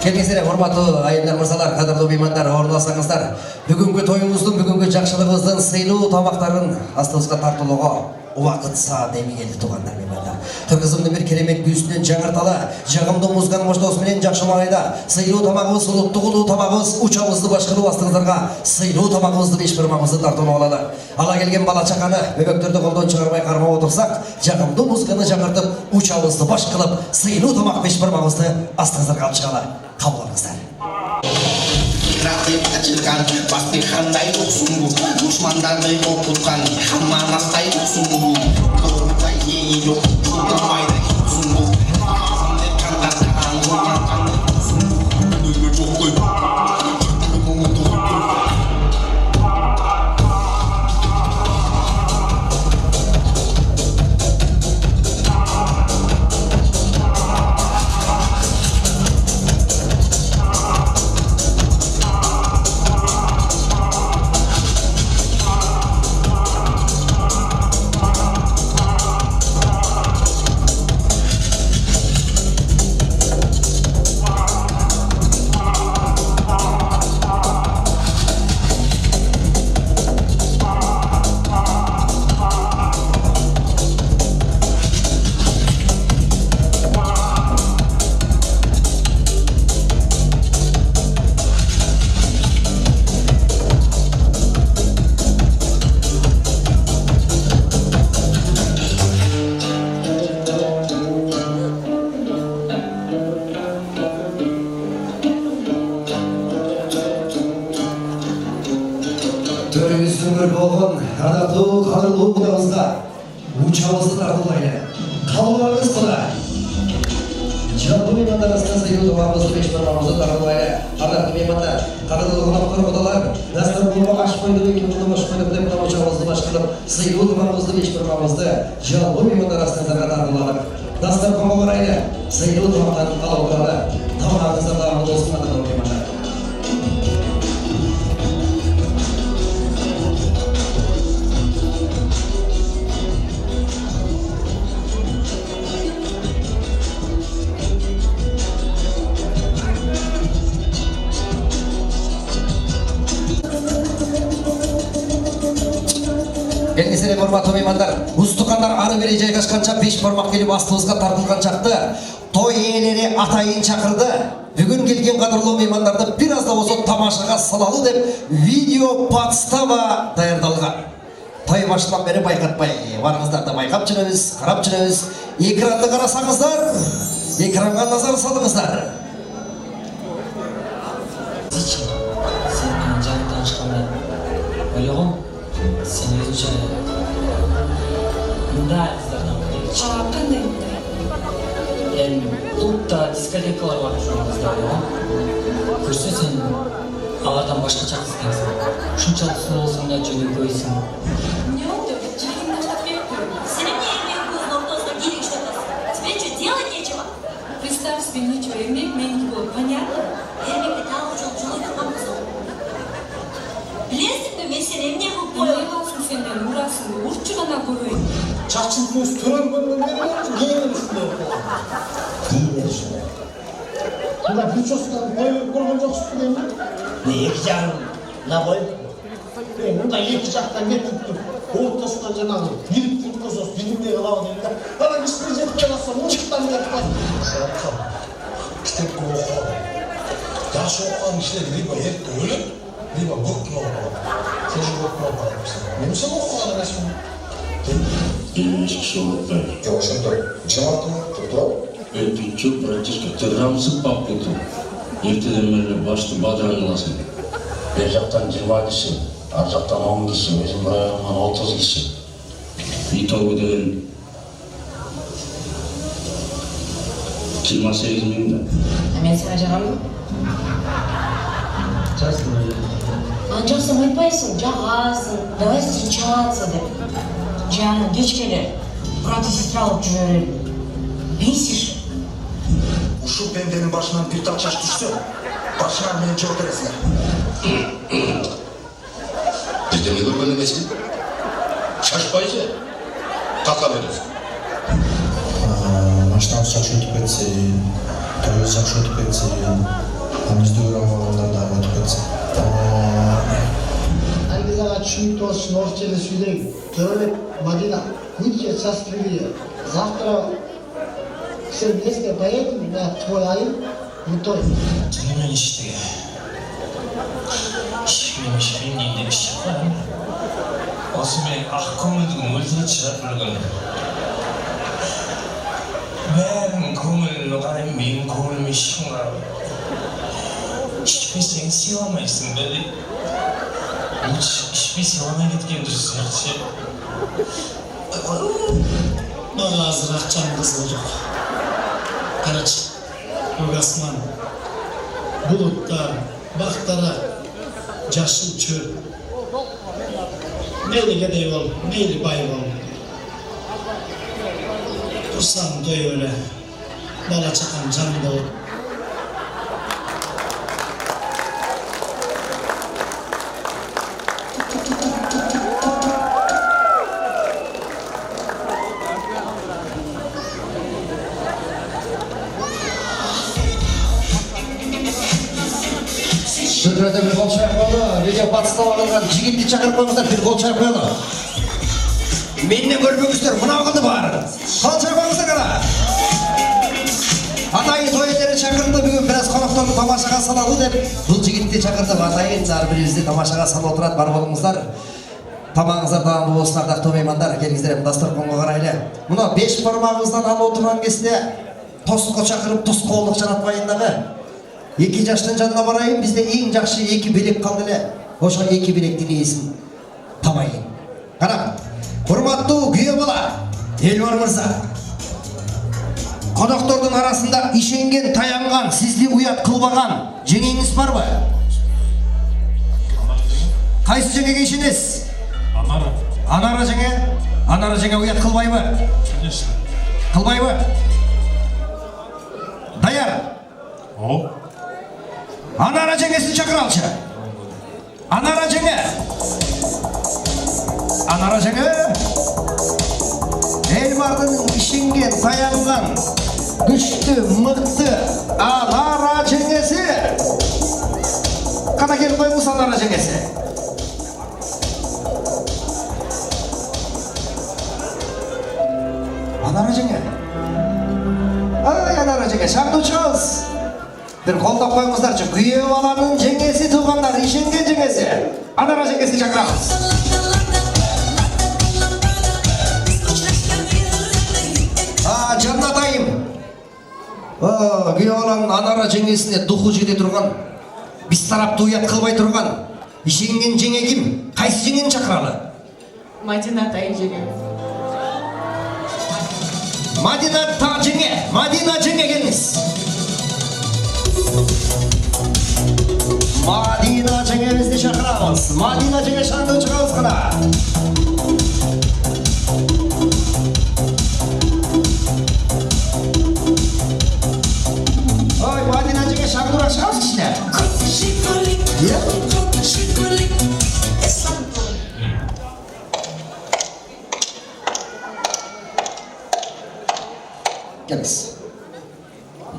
Келгенсіздер, урматтуу айымдар, мырзалар, кадырлуу меймандар, орналасаңыздар. Бүгүнкү тоюңуздун, бүгүнкү жакшылыгыбыздын сыйлуу тамактарын астыбызга тартуулоого убакыт саат эми келди туугандар меймандар. Кыргызымдын бир керемет күүсүнөн жаңырталы, жагымдуу музыканын баштоосу менен жакшы маанайда сыйлуу тамагыбыз, улуттук улуу тамагыбыз, учабызды башкаруу астыңыздарга сыйлуу тамагыбызды беш бирмагыбызды тартуулап алалы. Ала келген бала чаканы бөбөктөрдү колдон чыгарбай кармап отурсак, жагымдуу музыканы жаңыртып, учабызды баш кылып, сыйлуу тамак беш бирмагыбызды астыңыздарга алып чыгалы. Кабыл алыңыздар. Рахмет ачылган басты кандай оксун бу душмандарды коркуткан хамма настай оксун бу коркуткан эни жок шултамайды оксун бу кандай кандай кандай оксун бу көйгө жоктой Төрүбүздүн болгон адаттуу кадырлуу кудабызга учабызды тартуулайлы. Кабылыңыз куда. Жалпы меймандар арасында сыйлуу тамагыбызды беш бирмагыбызды тартуулайлы. Адаттуу меймандар, кадырлуу кудаптар кудалар, дастан кулба аш койду, эки кулба аш койду деп учабызды баш кылып, сыйлуу тамагыбызды беш бирмагыбызды жалпы меймандар арасында тартууладык. Дастан кулба барайлы, сыйлуу тамактан алып отуралы. Тамагыңыздар дагы болсун кадырлуу меймандар. Келгенсіздер, урматтуу меймандар, устукандар ары бери жайгашканча беш бармак келип астыбызга тартылган чакты той ээлери атайын чакырды. Бүгүн келген кадырлуу меймандарды бир аз да болсо тамашага салалы деп видео подстава даярдалган. Той башынан бери байкатпай, барыңыздарды байкап жүрөбүз, карап жүрөбүз. Экранды карасаңыздар, экранга назар салыңыздар. Sen candan çıkanlar öyle ol. Sen özünce bunda kızlardan biri. Qanday bunda? Yani klubda diskotekalar var şu an kızlar ya. Көрсө sen алардан башка чакырсың. Ушунчалык суу болсоң да жөнүп койсуң. Не oldu? Çekim başlatıp bekliyorum. Senin niye emeğin kızın ortasına gelin işte tasın? Тебе что, делать нечего? Представь себе нечего, эмек меники болот, понятно? Эмекте тагы жылы турган кыз ол. Білесің бе, мен сені эмне кылып коём? Эмне калсың сенден урасың, урчу гана көрөйүн. Чачын көз төрөнгөндөн бери кийинген ушундай болгон. Кийинген ушундай. Мына прическаны коюп көргөн жоксузбу дейм. Не эки жагын на кой? Мында эки жактан кетип туруп, ортосунан жанагы бирип тургузсоз билимдей кылабы дейм да. Ана кичине жетип калса, муштан кетип калат. Китеп окуган. Жаш окуган кишилер либо эрте өлөт, либо көктү окуган. Сен көктү окугансың. Немесе окуган эмесмин? Еш киши окуппайт. Жок, ошондой. Жамааттын туртурабы? Чүп братишка тыррамсып бап кетип. Эртеден бери башты бадыран кыласың. Бер жактан 20 киши, ар жактан 10 киши, өзүм районуман 30 киши. Итогу деген 28 миң да. Мен сага жагамбы? Жастым эле. Анчасын айтпайсың, жагасың, давай встречаться деп. Жаным, кечкеле, брат и сестра алып жүрөрүн. Бесишь? Ушул пенденин башынан бир тал чач түшсө, башынан мени жооп бересиңер. Бирдеме көргөн эмесмин? Чачпайсың. Така бересиң. Машинамыз жакшы өтүп кетсе, тойубуз жакшы өтүп кетсе, Bizde uğramalarından da anlatıp etsin. Herkese düşünüp olsun, orçayla söyleyeyim. Törek, Madina, Hüdye, Sastriye, Завтра все вместе поедем на твой айыл, Мутой. Canımın işte. Şirin deydi bir şey var mı? Olsun ben akkomedin öldürü çıraklıgın. Ben komülünü karayım, benim komülümü işim var. Hiçbir sen sevamazsın dedi. Hiçbir sevamaya gitken dursun. Bana azırak can kızılacak. Karaç, Yogasman, bulutlar, baktara, caşıl çöl. Meyli gedey ol, meyli bay ol. Kursam doy öyle, bala çakan canım ol. Şurada bir gol çarpı oldu. Video batısına alıngan jigitni çakırıp koymuşlar, bir gol çarpı oldu. Meni görmеңіздер, мынау қылды бар. Гол çarpаңыздар кана. Атайын той иелері шақырды, бүгін біраз қонақтарды тамашаға салалы деп, бұл жігітті шақырдым. Атайын әрбіріңізді тамашаға салып отырады, бар болыңыздар. Тамағыңыздар дағым болсын, ардақты меймандар, келіңіздер дастарханға қарайлы. Мына 5 бармағыңыздан алып отырған кезде тосқа шақырып, тос қолдық жанатпайындағы. 2 жаштың жанына барайын, бізде ең жақсы 2 билек қалды эле. Ошо 2 билектің иесін табайын. Қарап, құрматтуу күйөө бала, Элбар мырза. Қонақтардың арасында ишенген, таянған, сізді уят қылбаған жеңеңіз бар ба? Қайсы жеңеге ишенесіз? Анара. Анара жеңе? Анара жеңе уят қылбай ба? Конечно. Қылбай ба? Даяр. О. Анара жеңесін шақыр алшы. Анара жеңе. Анара жеңе. Элбардың ишенген, таянған, күшті, мықты Анара жеңесі. Қана келіп қойыңыз Анара жеңесі. Анара жеңе. Ай, Анара жеңе, шаңды шығыз. Bir қолдап қойыңыздаршы, күйеу баланың жеңесі туғандар, ишенген жеңесі. Анара жеңесі шақырамыз. Жаннатайым. Күйеу баланың Анара жеңесіне духу жете тұрған, біз тарапты уят қылбай тұрған, ишенген жеңе кім? Қайсы жеңені шақыралы? Мадина тай жеңе. Мадина та жеңе, Мадина жеңе келіңіз. Мадина жеңемізді шақырамыз. Мадина жеңе шаңды шығамыз қана. Ой, Мадина жеңе шаңдырақ шығамыз ішіне. Келіңіз.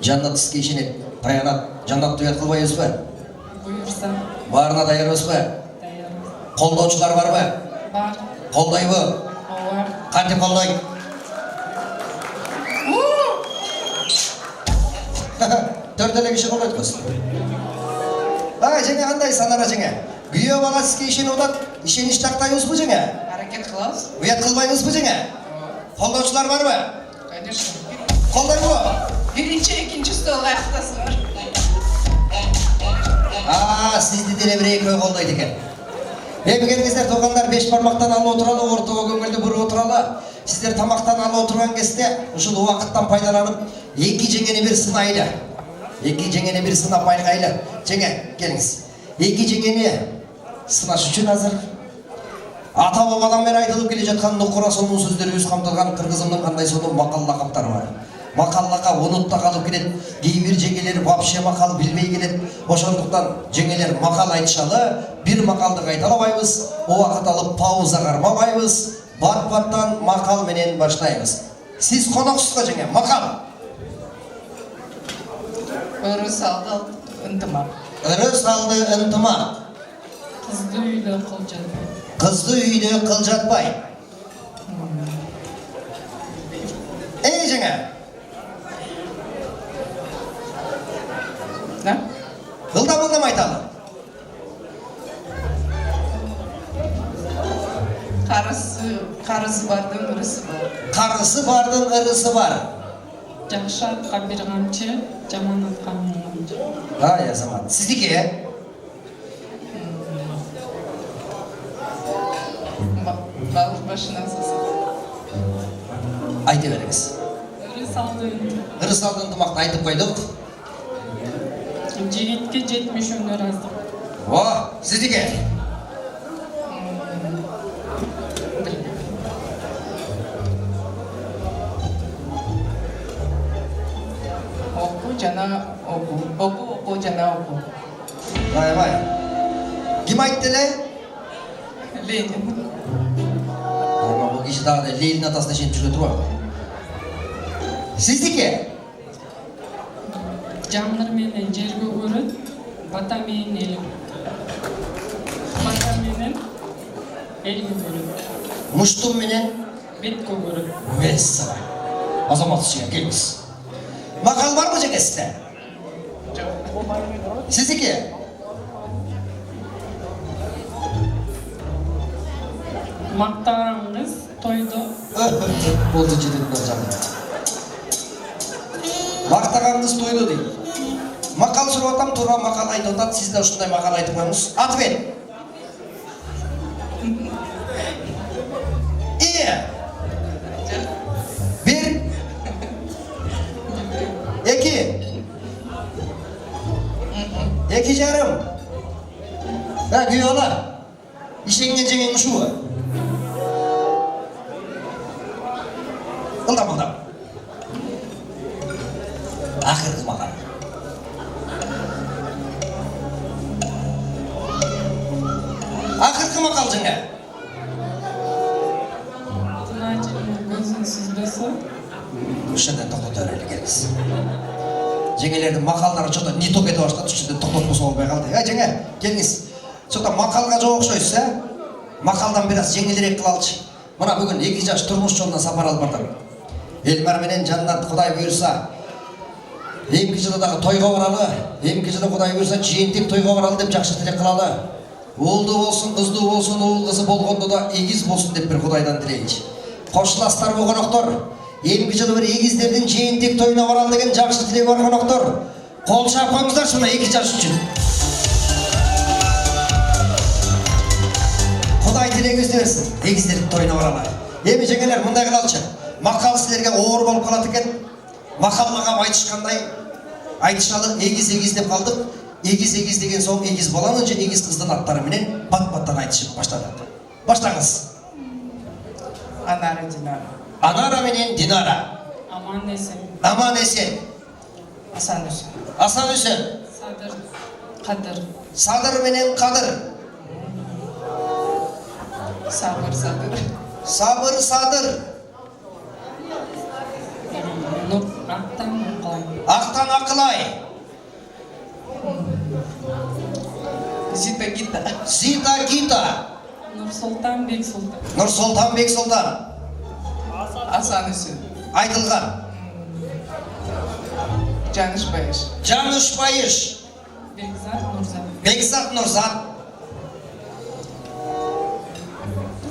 Жаннат іске ішінет, таянат, жаннат ұят қылбай өз бі? Бұйырса. Барына даяр өз бі? Қолдаушылар бар бі? Бар. Қолдай бі? Бар. Қанты қолдай? Төртелі кіші қол өткіз. Жеңе қандай Анара жеңе? Күйеу бала сізге ішен одан, ішеніш тақтайыңыз бұ жеңе? Әрекет қыласыз. Ұят қылбайыңыз бұ жеңе? Қолдаушылар бар бі? Конечно. Қолдай бұ? Бірінші, екінші столға аяқтасы бар. Сізді деле бір екеу қолдайды екен. Келіңіздер туғандар 5 бармақтан алып отыралы, ортаға көңілді бір отыралы. Сіздер тамақтан алып отырған кезде, ұшыл уақыттан пайдаланып, 2 жеңені бір сынайлы. 2 жеңені бір сынап байқайлы. Жеңе, келіңіз. 2 жеңені сынаш үшін азыр. Ата бабадан бері айтылып келе жатқан Нұқыра соның сөздері өз қамтылған қырғызымның қандай соның мақал лақаптары бар. Мақал лақап ұнытта қалып келеді. Кейбір жеңелер вообще мақал білмей келеді. Ошондықтан жеңелер мақал айтышалы, бір мақалды қайталабайбыз, о уақыт алып пауза қармабайбыз, бат-баттан мақал менен баштайбыз. Сіз қонақсызға жеңе, мақал. Ұры салды. ынтымақ. Ыры салды ынтымақ. Қызды үйде қыл жатпай. Қызды үйде қыл жатпай. Жаңа. Да? Ылдам айталы. Қарысы бардың ырысы бар. Қарысы бардың ырысы бар. Жақшы атқа бір қамшы, жаман атқа мың қамшы. Ай, азамат. Сіздіке? Бауыр башынан сасады. Айты беріңіз. Ыры салды ынтымақты айтып қойдық. Жігітке 70 өнер аздық. О, сіздіке? Оқу жана оқу. Оқу жана оқу. Бай. Кім айтты ле? Ленин. Бұл кеші дағыдай Ленин атасына шен жүрген тұр. Сіздіке? Жаңыр менен жерге көрін, бата менен елім. Бата менен елге көрін. Мұштым менен? Бетке көрін. Мәссара. Азамат үшіге келіңіз. Мақал бар ма жекесті? Сіздіке? Мақтағаныңыз тойды. Болды жететін жағын. Мақтағаныңыз тойды дейді. Мақал сұрап атам, тура мақал айтып атады, сіз де ұшындай мақал айтып қойыңыз. Атып ед. Bir. Екі жарым. Güyola. İşengen jengen uşuğu. Ылдам. Ақырғы мақал. Ақырғы мақал жаңа. Көзін сүзбесі. Үшінден тоқтат өрелі келіңіз. Жеңелердің мақалдары что-то не то кетіп баштады, үшінден тоқтат болса болмай қалды. Жаңа, келіңіз. Что-то мақалға жоқ оқшойсыз, мақалдан біраз жеңілірек қылалшы. Мына бүгін 2 жас тұрмыс жолына сапар алып бардым. Елмар менен жаннат Құдай бұйырса, емкі жылыдағы тойға оралы, емкі жылы Құдай бұйырса, жиентек тойға оралы деп жақсы тілек қылалы. Уылды болсын, қызды болсын, уыл қызы болғанда да егіз болсын деп бір Құдайдан тілейінші. Қошыластар болғанықтар, емкі жылы бір егіздердің жиентек тойына оралы деген жақсы тілек болғанықтар. Қол шапқаңыздар шына 2 жас үшін. Құдай тілегіңізді берсін, егіздердің тойына оралы. Емі жеңелер мұндай қылалшы. Мақал сілерге оғыр болып қалады екен. Мақал мағам айтышқандай. Айтышалы егіз деп қалдық. Егіз деген соң егіз баланың және егіз қыздың аттары менен бат-баттан айтышып баштадық. Баштаңыз. Анара Динара. Анара менен Динара. Аман есен. Аман есен. Асан Үсен. Асан Үсен. Садыр. Қадыр. Садыр менен Қадыр. Сабыр. Сабыр Садыр. Нұр Ақтан Ақылай. Ақтан Ақылай. Зита Гита. Зита Гита. Нұрсұлтан Бек Сұлтан. Нұрсұлтан Бек Сұлтан. Асан Үсен. Айтылған. Жаныш Байыш. Жаныш Байыш. Бекзат Нұрзат. Бекзат Нұрзат.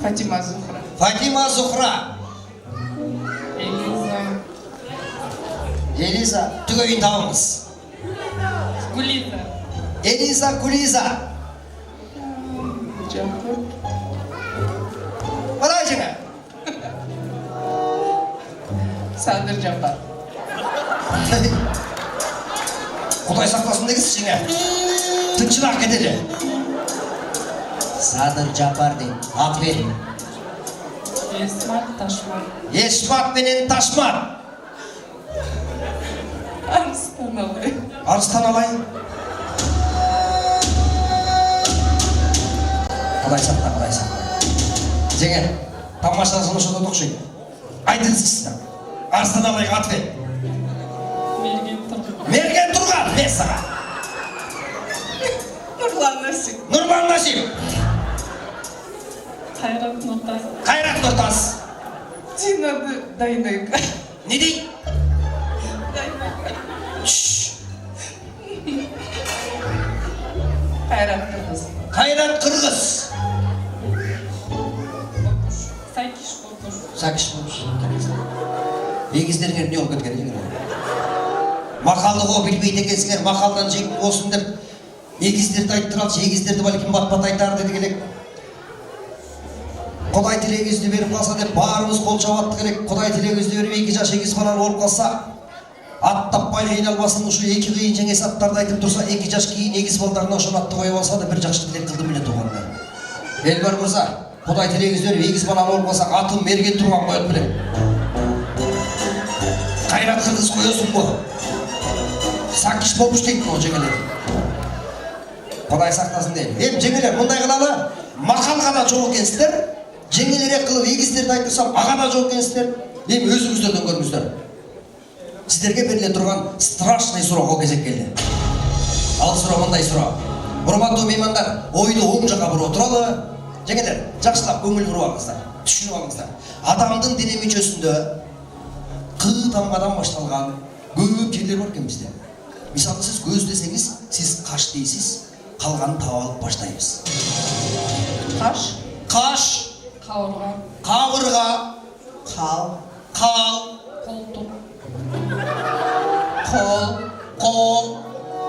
Фатима Зухра. Фатима Зухра. Элиза, түгейін тауыңыз. Гулиза. Элиза, Гулиза. Жапыр. Қалай жаңа? Садыр Жапар. Құдай сақтасын дегіз жаңа. Тыншырақ кетеді. Садыр Жапар дейін. Ат берін. Есмат Ташмат. Есмат менен Ташмат. Арыстан Алай. Арыстан Алай. Құдай сақта. Жеңер, тамашасыны шода тоқшын. Айтылсызсыздар. Арыстан Алайға ат бер. Мерген Тұрған. Мерген Тұрған, бес саға. Нурман Насип. Нурман Насип. Кайрат Нуртас. Кайрат Нуртас. Динады Дайнайка. Не дейді? Кайрат Кыргыз. Кайрат Кыргыз. Сайкиш Кокуш. Сакиш болуш. Егіздеріңер не болып кеткен егер? Мақалды ғой білмейді екенсіңер, мақалдан жеңіп болсын деп егіздерді айттыралшы, егіздерді бәлкім бат-бат айтар деді келек. Құдай тілегізді беріп қалса деп барымыз қол жауатты керек. Құдай тілегізді беріп 2 жас егіз балалы болып қалса, ат таппай қиналбасын, ұшы 2 қиын жеңес аттарды айтып тұрса, 2 жас кейін егіз балдарына ұшын атты қойып алса да бір жақсы тілек қылды міне туғанда. Елбар мырза, Құдай тілегізді беріп 2 балалы болып қалса, атын мерген тұрған қойып білем. Кайрат Кыргыз қойысын бұл. Сакиш болуш дейін ол жеңелер. Құдай сақтасын дейін. Жеңелер, мұндай қылалы, мақалға да жоқ екенсіздер, жеңелерек қылып егіздерді айтырсам, аға да жоқ екенсіздер, өзіңіздерден көріңіздер. Сіздерге беріле тұрған страшный сұрақ ол кезек келді. Ал сұрақ мындай сұрақ. Құрметті меймандар, ойды оң жаққа бұрып отыралы. Жеңелер, жақсылап көңіл бұрып алыңыздар, түсініп алыңыздар. Адамдың дене мүшесінде қы тамғадан башталған көп жерлер бар екен бізде. Мысалы, сіз көз десеңіз, сіз қаш дейсіз, қалғанын таба алып баштаймыз. Қаш. Қаш. Қауырға. Қауырға. Қал. Қал. Қолтық. Қол. Қол.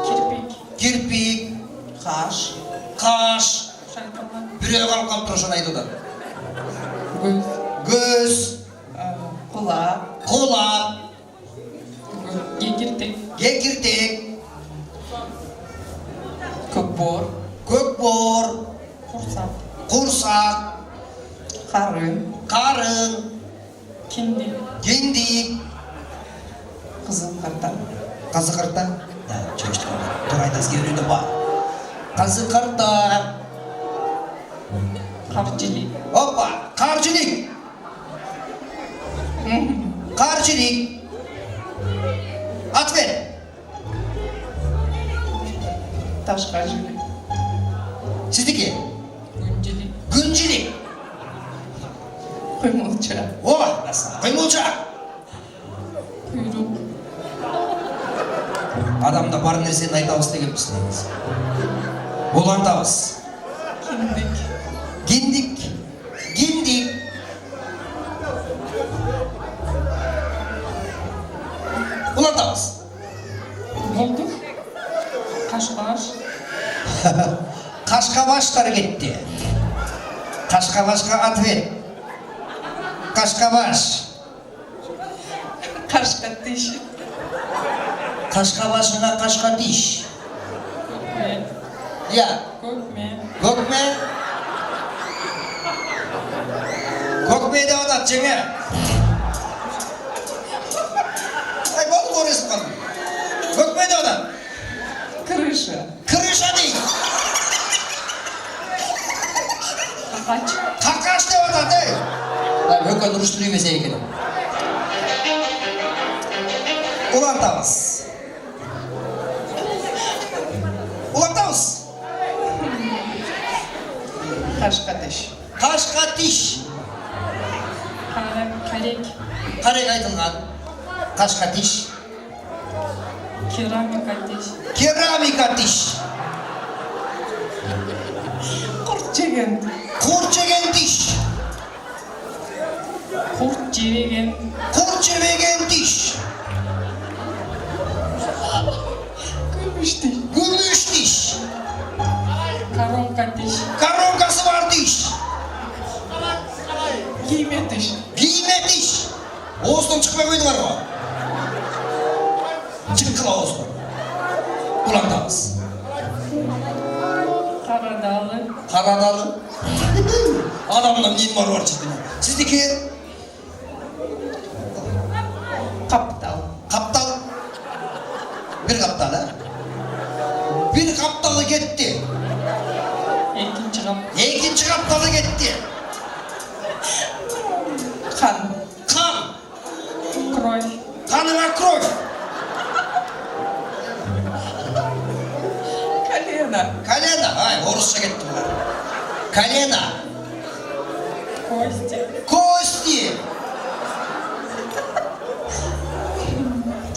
Кирпик. Кирпик. Қаш. Қаш. Шайтанға. Біреу қалып тұрышын айтуды. Көз. Көз. Құлақ. Құлақ. Кекіртек. Кекіртек. Көкбор. Көкбор. Құрсақ. Құрсақ. Қарын. Қарын. Кендик. Кендик. Қызыл қарта. Қазы қарта. Тұр айтасыз керуді бар. Қазы қарта. Қаржылик. Опа, қаржылик. Қаржылик. Ответ. Ташқа жілік. Сіздіке? Күнжілік. Күнжілік. Құймылча. О, құймылча. Құйрық. Адамда бар нәрсені айтамыз деген біздіңіз. Оландамыз. Кендик. Кендик. Кендик. Оландамыз. Болды. Қашқаш. Қашқабаштар кетті. Қашқабашқа ответ. Қашқабаш. Қашқатиш. Қашқабашыңа қашқатиш. Көкме. Я. Көкме. Көкме. Көкме деп атады жеңе. Ай, болды көресің қалды. Көкме деп атады. Крыша. Крыша дейді. Қақач. Қақаш деп атады. Ай, өккен ұрыс тілемесе екен. Улантамыз. Улантамыз. Қашқатиш. Қашқатиш. Қарек. Қарек айтылған. Қашқатиш. Керамикатиш. Керамикатиш. Құрт жеген. Құрт жеген тиш. Құрт жеген. Құрт жебеген тиш. Күміш тиш. Күміш тиш. Коронка тиш. Коронкасы бар тиш. Киме тиш. Киме тиш. Осыдан шықпай қойдыңар ғой. Шыққыла осы. Улантамыз. Қарадалы. Қарадалы. Адамның нен бар шықпай. Сіздікі? Қаптал. Қаптал. Bir қаптал, ә? Bir қапталы кетті. Екінші қаптал. Екінші қапталы кетті. Қан. Қан. Кровь. Қаныңа кровь. Колено. Колено. Колено. Ай, орысша кетті бұлар. Колено. Кости. Кости.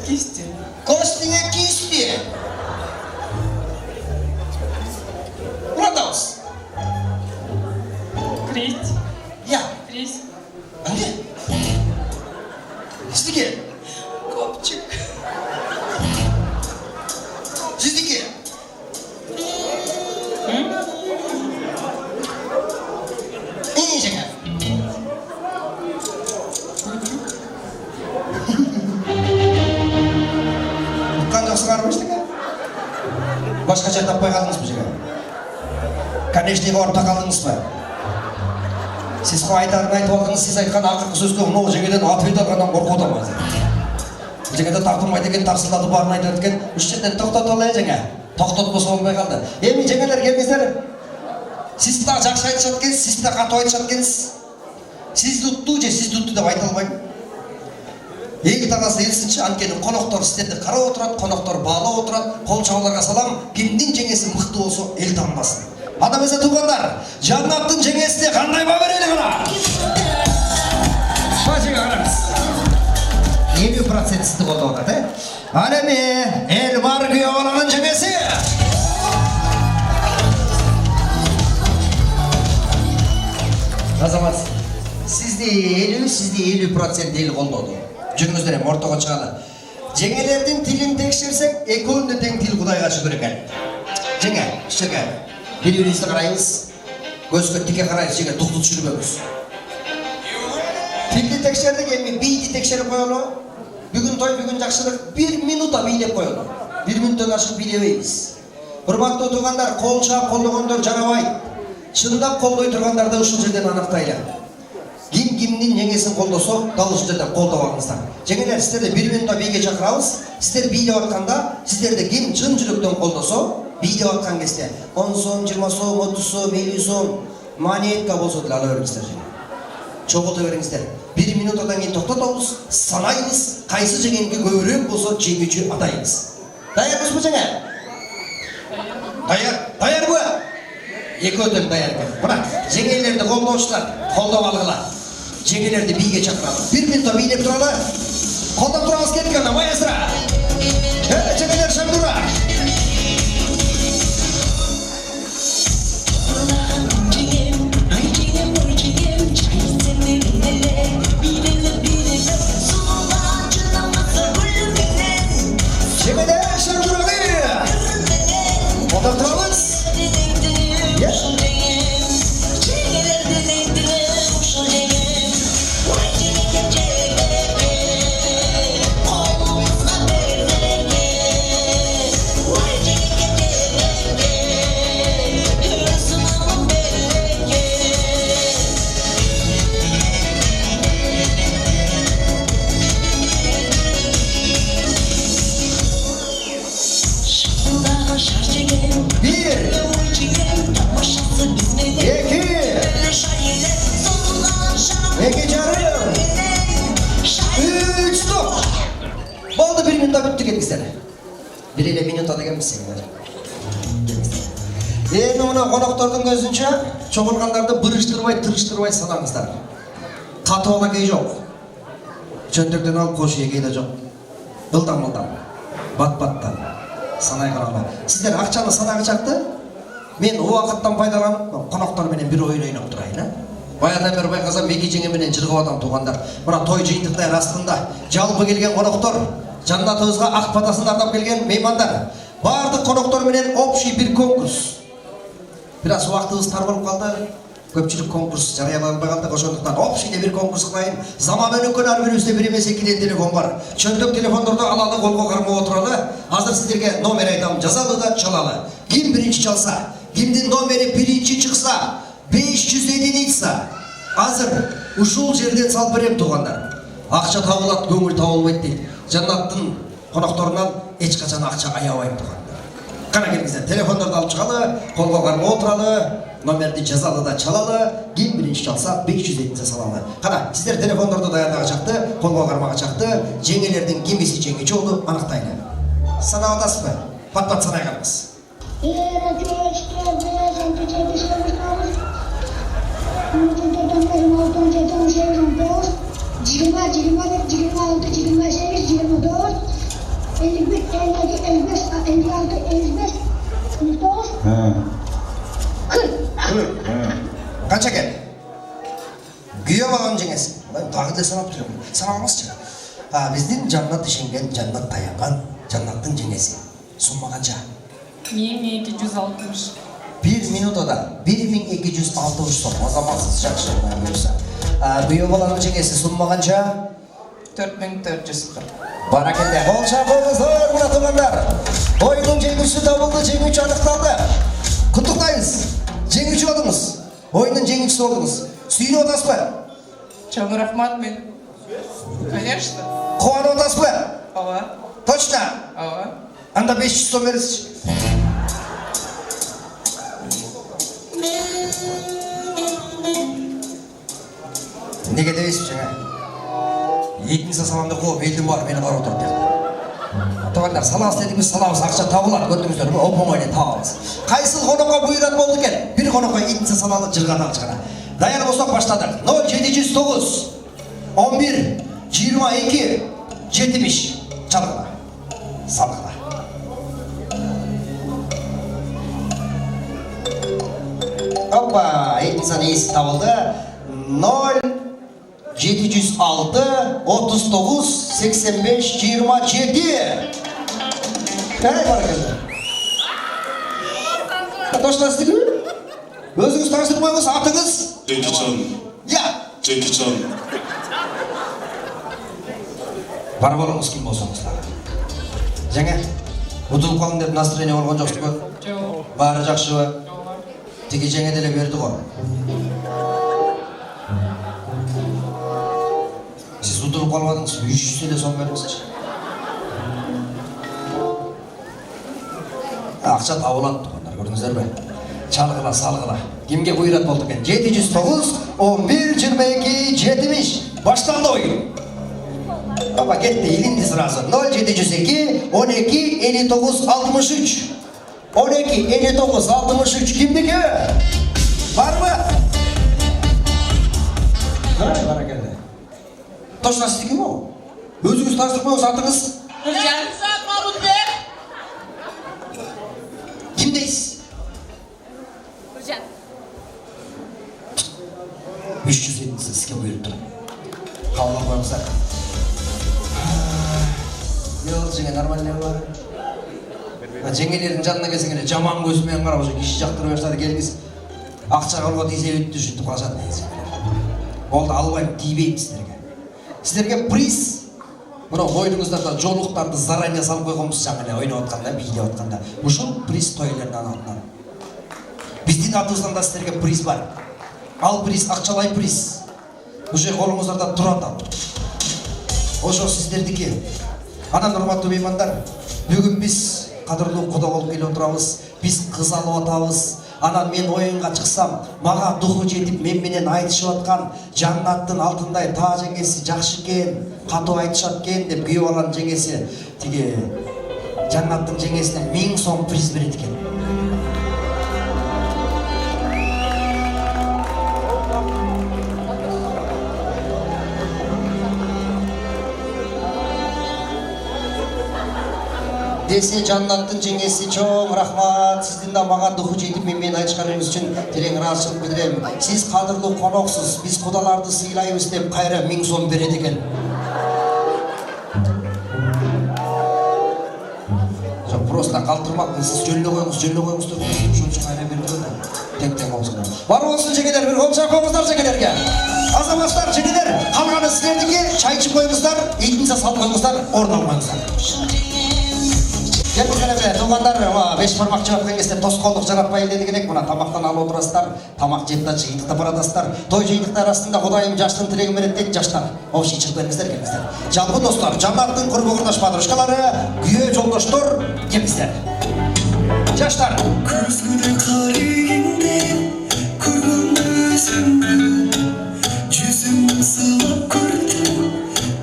Кисти. Костине кисти. Продалось. Кресть. Я. Кресть. А где? Сіздіке. Копчик. Сіздіке. İyi şeker. Бұққан жақсы қармышты ка? Başqacha таппай қалдыңыз бұл жеге? Конечно, орта қалдыңыз ба? Сіз қой айтарын айтып алдыңыз, сіз айтқан ақырғы сөзге мынау жегеден ответ алғаннан қорқу отырмыз. Жегеде тартылмайды екен, тарсылады барын айтады екен, үш жерден тоқтат алайын жаңа. Тоқтатпаса болмай қалды. Еми жеңелер келіңіздер. Сіз де жақсы айтып жатқансыз, сіз де қатты айтып жатқансыз. Сіз ұтты же сіз ұтты деп айта алмаймын. Ел тағасы елсінші анкені қонақтар сіздерді қарап отырады, қонақтар бағалап отырады, қол шауларға салам, кімнің жеңесі мықты болса ел танбасын. Адам есе туғандар, жаннаттың жеңесіне қандай ба берелі ғана? Башыға қараңыз. 50% сізді қолда отырады, Әлеме, ел бар күйе олағын жеңесі. Азамат, сізде 50% ел қолдауды. Жүріңіздер ем, ортаға шығады. Жеңелердің тілін текшерсек, екеуінде тең тіл Құдайға шүкір екен. Жеңе, шеге, бір-біріңізді қарайыңыз, көзге тіке қарайыңыз, жеге тұқты түсірмеңіз. Тілді текшердік, емі бейді текшеріп қойылы. Бүгін той, бүгін жақшылық, 1 минута бейлеп қойылы. 1 минуттан ашық бейлебейміз. Құрбатты отырғандар, қол шап, қолдығандар жарабайды. Шындап қолдай тұрғандарды ұшыл жерден анықтайлы. Кім-кімнің жеңесін қолдаса, дал ұшыл жерден қолдап алыңыздар. Жеңелер, сіздерді 1 минута бейге шақырамыз. Сіздер бейлеп атқанда, сіздерді кім шын жүректен қолдаса, бейлеп атқан кесте 10 сом, 20 сом, 30 сом, 50 сом, монетка болса да ала беріңіздер. Çoğulta беріңіздер. 1 минутадан кейін тоқтатамыз, санаймыз, қайсы жеңенге көбірек болса жеңуші атаймыз. Даярмыз бұл жаңа? Даяр бұл? Екі өтім даяр бұл. Бірақ жеңелерді қолдаушылар, қолдап алғылар. Жеңелерді бейге шақырады. 1 минута бейлеп тұрады. Қолдап тұрамыз кеткенде, майасыра. Жеңелер шаңдыра. Жеңелер шаңдыра дейді. Қолдап тұрамыз. Болды 1 минутта бүтті кетіңіздер. Біреле минута деген біздер. Енді мұны қонақтардың көзінше шоғырғандарды бұрыштырмай, тұрыштырмай санаңыздар. Қатып ала кей жоқ. Жөндіктен алып қошу егей де жоқ. Бұлдан-бұлдан, бат-баттан, санай қарағыла. Сіздер ақшаны санағы шақты, мен о уақыттан пайдаланып, қонақтарменен бір ойын-ойнап тұрайын. Баядан бері байқасам, меки жеңеменен жырғып адам туғандар. Мұра той жиынтықтай растында жалпы келген қонақтар, жаннатымызға ақ батасын ардап келген меймандар. Бардық қонақтарменен общий бір конкурс. Біраз уақытымыз тар болып қалды. Көпшілік конкурс жарияланбай қалды. Ошондуктан общийде бір конкурс қылайын. Заман өнөккөн әрбірімізде бір емес екіден телефон бар. Чөнтөк телефондорду алалы, қолға қармап отыралы. Азыр сіздерге номер айтам, жазалы да çalалы. Ким биринчи çalса, кимдин номери биринчи чыкса, 500 единица. Азыр ушул жерден салып берем туғандар. Акча табылат, көңүл табылбайт дейт. Жаннаттын конокторунан эч качан акча аябайт туғандар. Кана келиңиздер, телефондорду алып чыгалы, колго кармап отуралы, номерди жазалы да çalалы, ким биринчи çalса 500 единица салалы. Кана, сиздер телефондорду даярдага чакты, колго кармага чакты, жеңелердин кимиси жеңүүчү болду аныктайлы. Санап атасызбы? Пат-пат санай калыңыз. Қанша екен? Күйе балам жеңесі. Тағы да санап тұрамын. Санамасшы. Біздің жаннат ішінген, жаннат таянған, жаннаттың жеңесі. Сумма қанша? 1260. 1 минутада 1260 сом. Азаматсыз жақшы бұйырса. Күйе баланың жеңесі сумма қанша? 4440. Баракелде. Қол шапыңыздар, мына туғандар. Ойынның жеңушісі табылды, жеңуші анықталды. Құттықтаймыз. Жеңуші болдыңыз. Ойынның жеңушісі болдыңыз. Сүйініп отырсыз ба? Чоң рахмат мен. Конечно. Қуанып отырсыз ба? Ооба. Точно? Ооба. Анда 500 сом бересіз. Неге демейсіз жаңа? Етіңізді саламды қуып, елдің бар, мені қарап отырып деді. Туғандар, саламыз дедіңіз, саламыз ақша табылады, көрдіңіздер ме? Оп-оңаймен табамыз. Қайсыл қонаққа бұйырат болды екен? Bir қонаққа етіңізді саламды жырғадан шығара. Даяр болсақ баштадық. 0709 11 22 70 çalgıla. Salgıla. Hoppa, etiniz iyisi tabıldı. 0706 39 85 27. Hey barakalla. Toşla sizdeki mi? Özünüz tanıştırıp koyunuz, atınız. Cenkçan. Ya. Cenkçan. Бар болыңыз кім болсаңыздар. Жаңа ұтылып қалың деп настроение болған жоқсыз ба? Жоқ. Бары жақсы ба? Теге жаңа деле берді ғой. Сіз ұтылып қалмадыңыз, 300 теле сом беріңізші. Ақша табылады тұғандар, көрдіңіздер бе? Çalgıla, salgıla. Kimге бұйрат болды екен? 709 11 22 70. Başlandı oyun. Baba gitti, ilindi sırası. 0702 12 59 63. 12 59 63 kimdeki? Var mı? Bana geldi. Toşna sizdeki mi o? Özünüz tanıştırmayınız atınız. Cansa Mahmut Bey. Kimdeyiz? 350 sizге buyurup durun. Kavla koyamızlar. Ne oldu жеңе нормальный бар? Жеңелердің жанына келсең эле жаман көзүмен карап уже киши жактырып баштады келгиз. Акча алган есебитти ушинтип калышат негизи. Болду албайм, тийбейм силерге. Силерге приз. Мына ойдуңуздарда жолуктарды заранее салып койгонбуз жаңы эле ойноп атканда, бийлеп атканда. Ушул приз тойлордун атынан. Биздин атыбыздан да силерге приз бар. Ал приз, акчалай приз. Уже колуңуздарда турат ал. Ошо сиздердики. Анан урматтуу меймандар, бүгүн биз кадырлуу куда болуп келип отурабыз. Биз кыз алып атабыз. Анан мен оюнга чыксам, мага духу жетип мен менен айтышып аткан жаннаттын алтындай таа жеңеси жакшы экен, катуу айтышат экен деп күйөө баланын жеңеси тиги жаннаттын жеңесине 1000 сом приз берет экен. Десе жаннаттын жеңеси чоң рахмат. Сиздин да мага духу жетип мен айтышканыңыз үчүн терең ыраазычылык билдирем. Сиз кадырлуу коноксуз, биз кудаларды сыйлайбыз деп кайра 1000 сом берет экен. Жок, просто калтырмакпын. Сиз жөнүнө коюңуз деп ошон үчүн кайра берет экен. Тең болсун. Бар болсун жеңелер, бир кол чапыңыздар жеңелерге. Азаматтар, жеңелер, калганы силердики. Чай ичип коюңуздар, итиңизге салып коюңуздар, орун албаңыздар. Келгенде тугандар 5 бармак жаап келгенде тоскоолдук жаратпай эле керек. Мына тамактан алып отурасыздар, тамак жеп да жыйынтыкта баратасыздар. Той жыйынтыктар арасында Кудайым жаштын тилегин берет дейт жаштар. Общий чыгып бериңиздер, келиңиздер. Жалпы достор, жаннаттын курбу курдаш подружкалары, күйөө жолдоштор, келиңиздер. Жаштар. Көзгүдө карыгыңды, көргөндө өзүңдү, жүзүңдү сылап көрдүм,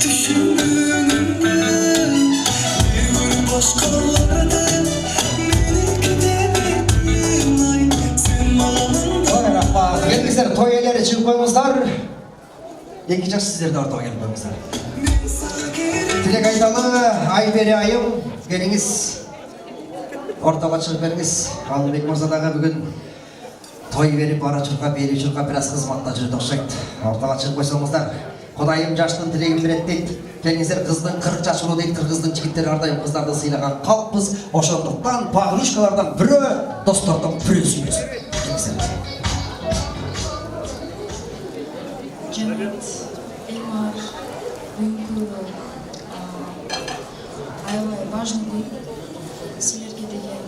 түшүндүңүмдү. Бир күн башкаларды Келиңиздер, той ээлери чыгып коюңуздар. Эки жаш сіздерді ортаға келіп қойыңыздар. Тілек айталы Айбери айым, келіңіз. Ортаға шығып беріңіз. Алымбек мырзадағы бүгін той беріп, бара чұрқап, бері чұрқап, біраз қызматта жүрді ұқсайды. Ортаға шығып қойсаңыздар. Құдайым жаштың тілегін береді дейді. Келіңіздер, қыздың 40 жас ұлы дейді, қырғыздың жігіттері ардайым қыздарды сыйлаған қалыппыз. Ошондықтан пағлышкалардан бірі, достардан бірі сүймесін. Жанат, Эльмар, бүгінгі аялай важный күн. Силерге деген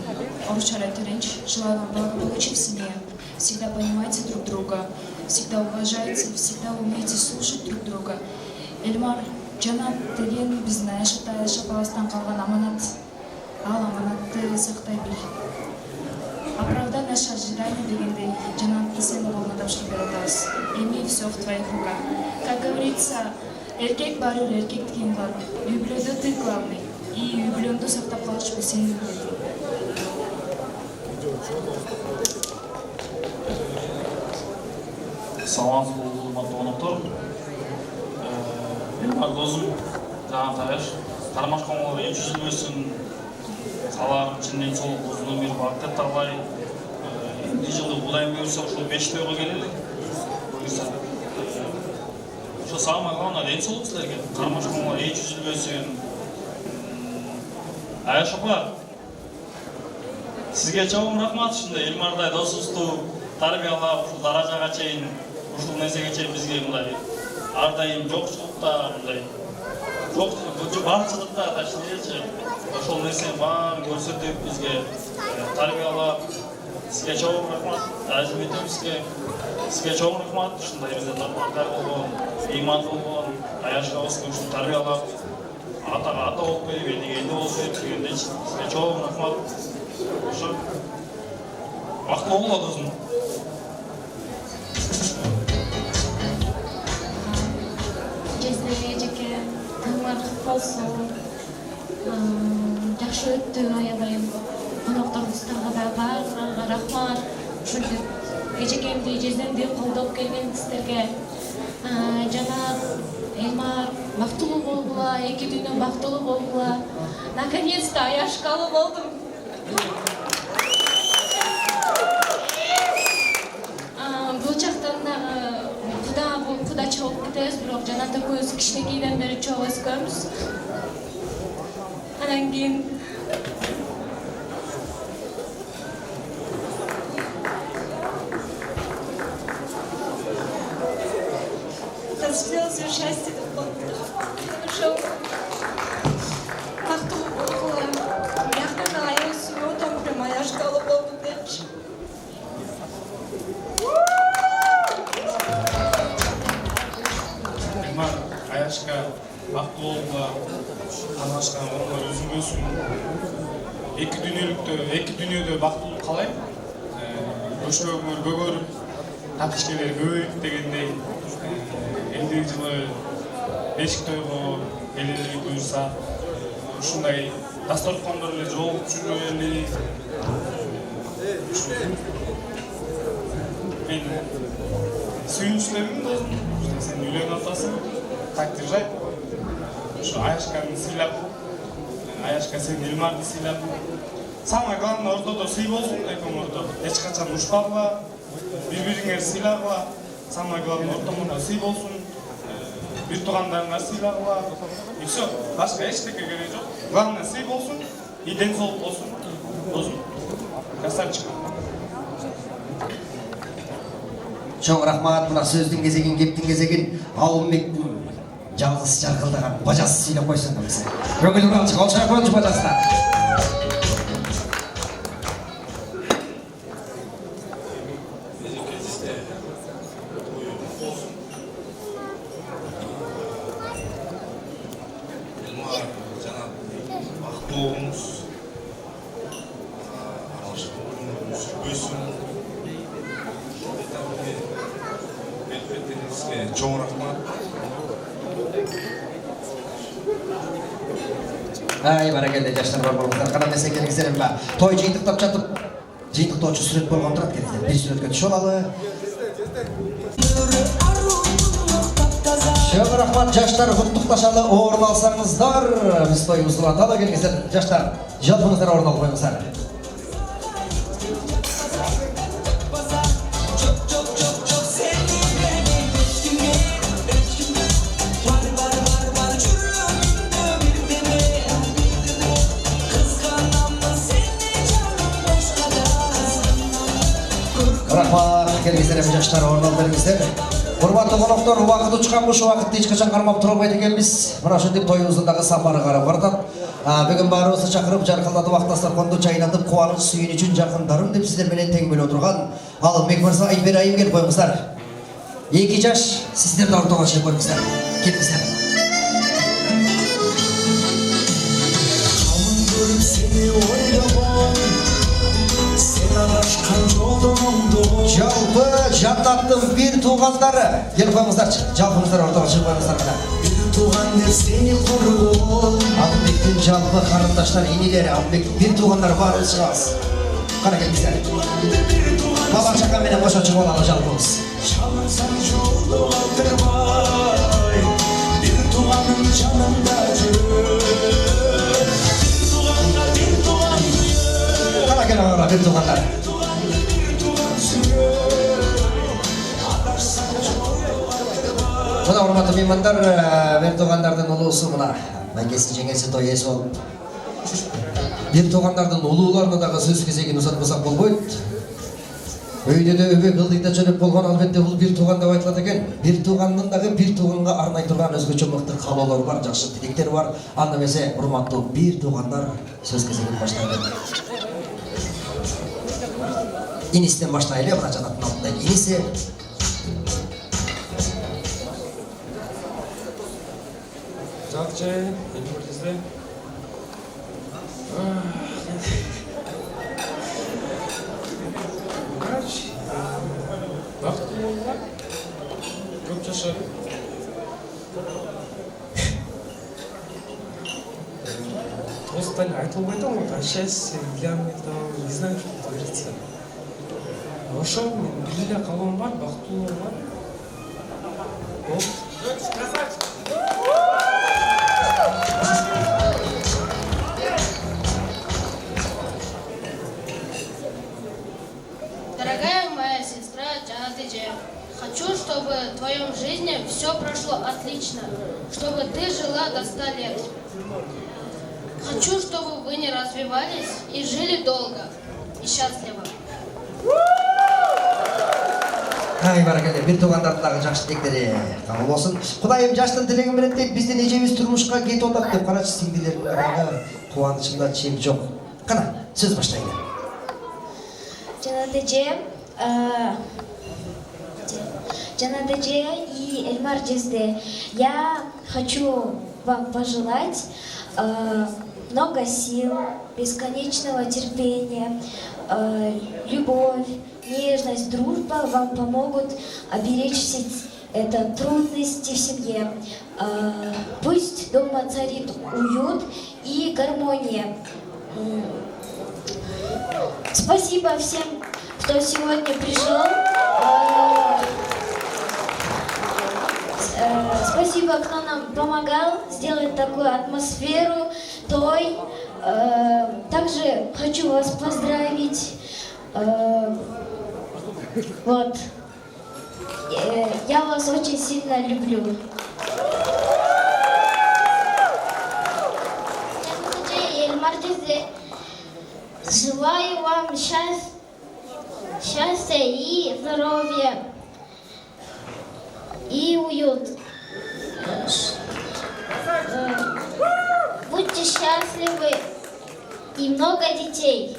орысча речь. Желаю вам благополучия в семье. Всегда понимайте друг друга, всегда уважайте, всегда умейте слушать друг друга. Эльмар, Жанат деген биздин Айшатай Шапаластан калган аманат. Ал аманатты сактай бил. Оправдай наше ожидание дегендей, Жанатты сен колуна тапшырып бере атабыз. Эми все в твоих руках. Как говорится, эркек барыр, эркек кийин бар. Үй-бүлөдө ты главный. И үй-бүлөңдү сактап калышпы сенин милдетиң. Саламатсыз болуңуз, урматтуу коноктор. Эльмар досум, Жанат аяш, кармашкаңар эч үзүлбөсүн. Саларым чындын денсаулык, узун өмүр, бакыт талай. Эмди жылы Кудайым буйрса ушул 5 тойго келели. Буйрса. Ошо самое главное денсаулык силерге. Кармашкаңар эч үзүлбөсүн. Аяш апа, сизге чоң рахмат ушундай Эльмардай досубузду тарбиялап, ушул даражага чейин, ушул нерсеге чейин бизге мындай ар дайым жокчулукта, мындай барчылыкта ташчы, ошол нерсени баарын көрсөтүп бизге тарбиялап, сизге чоң рахмат. Азим этем сизге чоң рахмат. Ушундай бизде тарбия болгон, ыйман болгон, Аяшка ушул тарбиялап, атага ата болуп берип, элге эле болуп берип дегендей сизге чоң рахмат. Ошо бактылуу болот өзүм. Эжеке, таңдар кут болсун. Жакшы өттү аябайым. Конокторубуздарга да баарыңарга рахмат. Ушинтип эжекемди, жездемди колдоп келген сиздерге. Жанат, Эльмар бактылуу болгула, эки дүйнө бактылуу болгула. Наконец-то аяшкалуу болдум. Бул жактан дагы куда чогуп кетебиз, бирок Жанат экөөбүз кичинекейден бери чогуу өскөнбүз. Анан кийин все счастье ушел бактылуу болгула. Бияктан аял сүйүү отом прям аяшкалуу болдум депчи. Эльмар, Аяшка бактылуу болгула, кармашкан оңой үзүлбөсүн. Эки дүйнөдө бактылуу калай. Ошо өмүр көгөрүп, тапкичкелер көбөйүп дегендей. Элдик жылы бешик тойго келели буйрса, ушундай дасторкондор эле жолугуп жүрөлү. Мен сүйүнүчтөрүм досум, сен үйлөнүп атасың, так держать. Ошо Аяшканы сыйлап, Аяшка сен Эльмарды сыйлап. Самое главное ортодо сый болсун, экөөңөрдө эч качан ушпагыла, бири-бириңерди сыйлагыла. Самое главное ортомунда сый болсун, бир туугандарыңа сыйлагыла. И все, башка эчтеке кереги жок. Главное сый болсун, и денсаулык болсун. Досум, красавчик. Чоң рахмат, мына сөздүн кезегин, кептин кезегин Алымбектин жалгыз жаркылдаган бажасы сыйлап койсун демесе. Көңүл уралчы, кол чайып коюңуз бажасына. Эльмар, Жанат, бактылуу болуңуз. Сүрбөсүн. Сизге чоң рахмат. Ай, баракелде, жаштар бар болуңуздар. Кана десе келиңиздер ба. Той жыйынтыктап жатып, жыйынтыктоочу сүрөт болгон турат келиңиздер. Бир сүрөткө түшүп алалы. Çok rahmat жаштар, құттықташалы орын алсаңыздар. Біз тойымызды аталы келгендер. Жаштар, жалпыңыздар орын алып қойыңыздар. Рахмат, келгендер, жаштар орын алып беріңіздер. Құрметті қонақтар, уақыт ұшқан бұл уақытты ешқашан қармап тұра алмайды екенбіз. Мына шындық тойымыздағы сапары қарап баратады. Бүгін барымызды шақырып, жарқылдатып ақтастар қонды жайнатып, қуаныш сүйін үшін жақындарым деп сіздерменен теңбелі отырған. Ал Бекмырза Айберайым келіп қойыңыздар. 2 жаш сіздерді ортаға шығып қойыңыздар. Келіңіздер. Қамын көріп сені ойламай, сен адашқан жолымды. Жалпы жаннаттың бір туғандары келіп қойыңыздаршы. Жалпыңыздар ортаға шығып қойыңыздар. Bir tuğan der seni koruğum. Албектің жалпы қарындаштар, енелері, Албектің бір туғандары барын шығас. Қара келіңіздер. Бала шақа менен қоша шығып алады жалпымыз. Çalınsan yolda aldırmay. Bir tuğanın canında жүрөт. Bir tuğanға bir tuğan kuyur. Қара кел ағалар, бір туғандар. Мына урматтуу меймандар, бир туугандардын улуусу мына Байкеси жеңеси той эси болуп. Бир туугандардын улууларына дагы сөз кезегин узатпасак болбойт. Өйдө өбө кылдыйда чөнөп болгон, албетте бул бир тууган деп айтылат экен. Бир туугандын дагы бир тууганга арнай турган өзгөчө мыкты каалоолору бар, жакшы тилектери бар. Анда эмесе урматтуу бир туугандар сөз кезегин баштайлы. Инистен баштайлы, мына жанаттын алдында иниси. Жақсы, елімізде. Бақытты болуға, көп жашады. Осыдан айтылмайды ғой, счастье, для меня там, не знаю, что творится. Ошо, бірінде қалуым бар, бақытты болуым бар. Дорогая моя сестра Джанатыджи, хочу, чтобы в твоем жизни все прошло отлично, чтобы ты жила до 100 лет. Хочу, чтобы вы не развивались и жили долго и счастливо. Ай, баракалла, бир туугандардын дагы жакшы тилектери кабыл болсун. Кудайым жаштын тилегин берет дейт, биздин эжебиз турмушка кетип атат деп карачы сиңдилердин дагы кубанычында чек жок. Кана, сөз баштайлы. Джанатыджи и Эльмар Джезде, я хочу вам пожелать много сил, бесконечного терпения, любовь, нежность, дружба вам помогут оберечь все это трудности в семье. Пусть дома царит уют и гармония. Спасибо всем, кто сегодня пришел. Спасибо, кто нам помогал сделать такую атмосферу, той. Также хочу вас поздравить. Вот. Я вас очень сильно люблю. Желаю вам счастья и здоровья и уют. Будьте счастливы и много детей.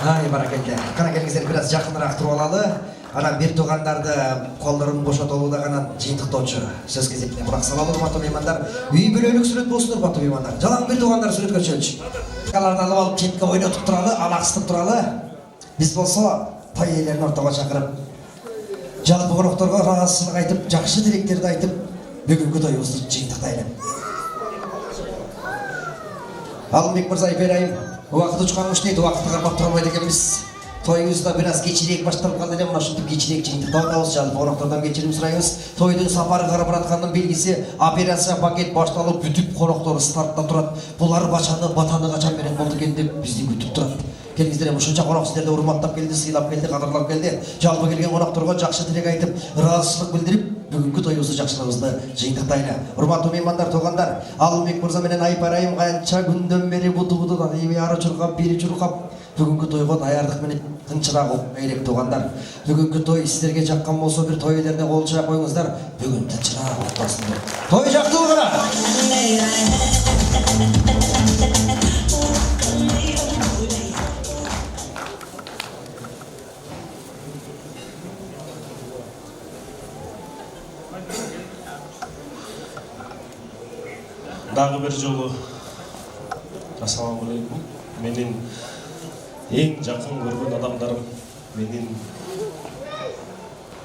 Ай, баракалла. Кана келиңиздер, бир аз жакыныраак туруп алалы. Анан бир туугандарды колдорун бошотууда гана жыйынтыктоочу сөз кезегине бурак салалы, урматтуу меймандар. Үй бүлөлүк сүрөт болсун, урматтуу меймандар. Жалаң бир туугандар сүрөткө чөчү. Каларды алып алып четке ойнотуп туралы, алаксытып туралы. Биз болсо той ээлерин ортого чакырып, жалпы конокторго ыраазычылык айтып, жакшы тилектерди айтып, бүгүнкү тоюбузду жыйынтыктайлы. Алымбек мырза Айберайым, убакыт учкан уш дейт, убакытты кармап тура албайт экенбиз. Toyumuz da biraz kechirek başlап kaldı. Mına ушинтип кечирээк жыйынтыкта отабыз. Жалпы коноктордон кечирим сурайбыз. Тойдун сапары карап аткандын белгиси операция пакет башталып бүтүп коноктору стартта турат. Булар бачаны батаны качан менен болду экен деп бизди күтүп турат. Келиңиздер, ушунча конок сиздерди урматтап келди, сыйлап келди, кадырлап келди. Жалпы келген конокторго жакшы тилек айтып, ыраазычылык билдирип, бүгүнкү тоюбузду жакшылыгыбызды жыйынтыктайлы. Урматтуу меймандар, туугандар, Алымбек мырза менен Айпар айым канча күндөн бери буту-бутудан ары чуркап, бери чуркап, бүгүнкү тойго даярдык менен тынчыраак эйлеп туугандар. Бүгүнкү той сиздерге жаккан болсо бир той элерине кол чаап коюңуздар. Бүгүн тынчыраак өтсүн. Той жактуу гана. Дагы бир жолу ассаламу алейкум. Менин эң жакын көргөн адамдарым, менин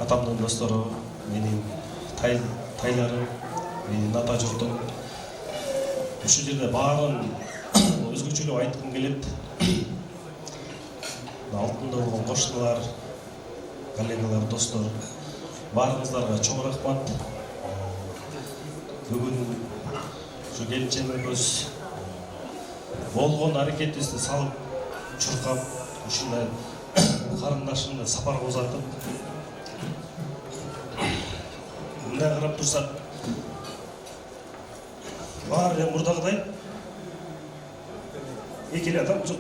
атамдын достору, менин тайларым, менин ата журтум. Ушул жерде баарын өзгөчөлөп айткым келет. Алтында болгон кошуналар, коллегалар, достор, баарыңыздарга чоң рахмат. Бүгүн şu келинчегибиз болгон аракетибизди салып чуркап ушундай карындашымды сапарга узатып мындай карап турсак баары эле мурдагыдай эки эле адам жок.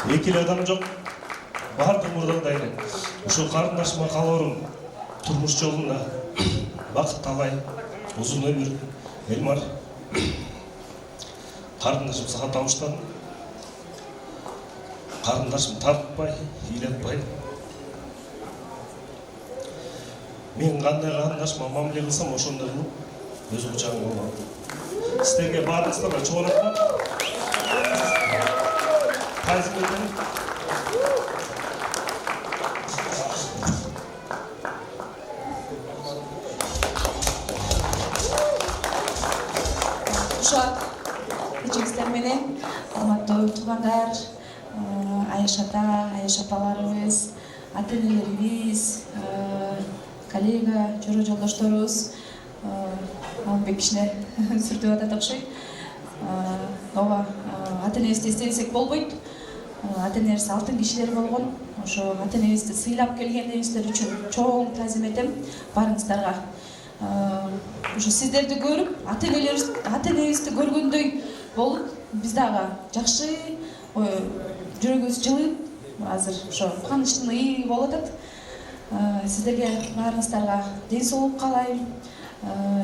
Эки эле адам жок. Баардык мурдагыдай эле. Ушул карындашыма каалоорум турмуш жолунда бакыт талай, узун өмүр, Элмар. Карындашым сага табыштадым. Карындашым тартпай, ыйлатпай. Мен кандай карындашыма мамиле кылсам ошондой кылып өз учагым болот. Сиздерге баарыңыздарга чоң рахмат. Тазим этем. Кечиңиздер менен урматтуу туугандар, Айыш ата, Айыш апаларыбыз, ата-энелерибиз, коллега, жора жолдошторубуз, Алымбек кичине сүртүп атат окшойт. Ооба, ата-энебизди эстебесек болбойт. Ата-энебиз алтын кишилер болгон. Ошо ата-энебизди сыйлап келгениңиздер үчүн чоң таазим этем баарыңыздарга. Ошо сиздерди көрүп, ата-энебизди көргөндөй болуп, биз дагы жакшы, жүрөгүбүз жылып, азыр ошо кубанычтын ыы болуп атат. Сиздерге баарыңыздарга ден соолук каалайм.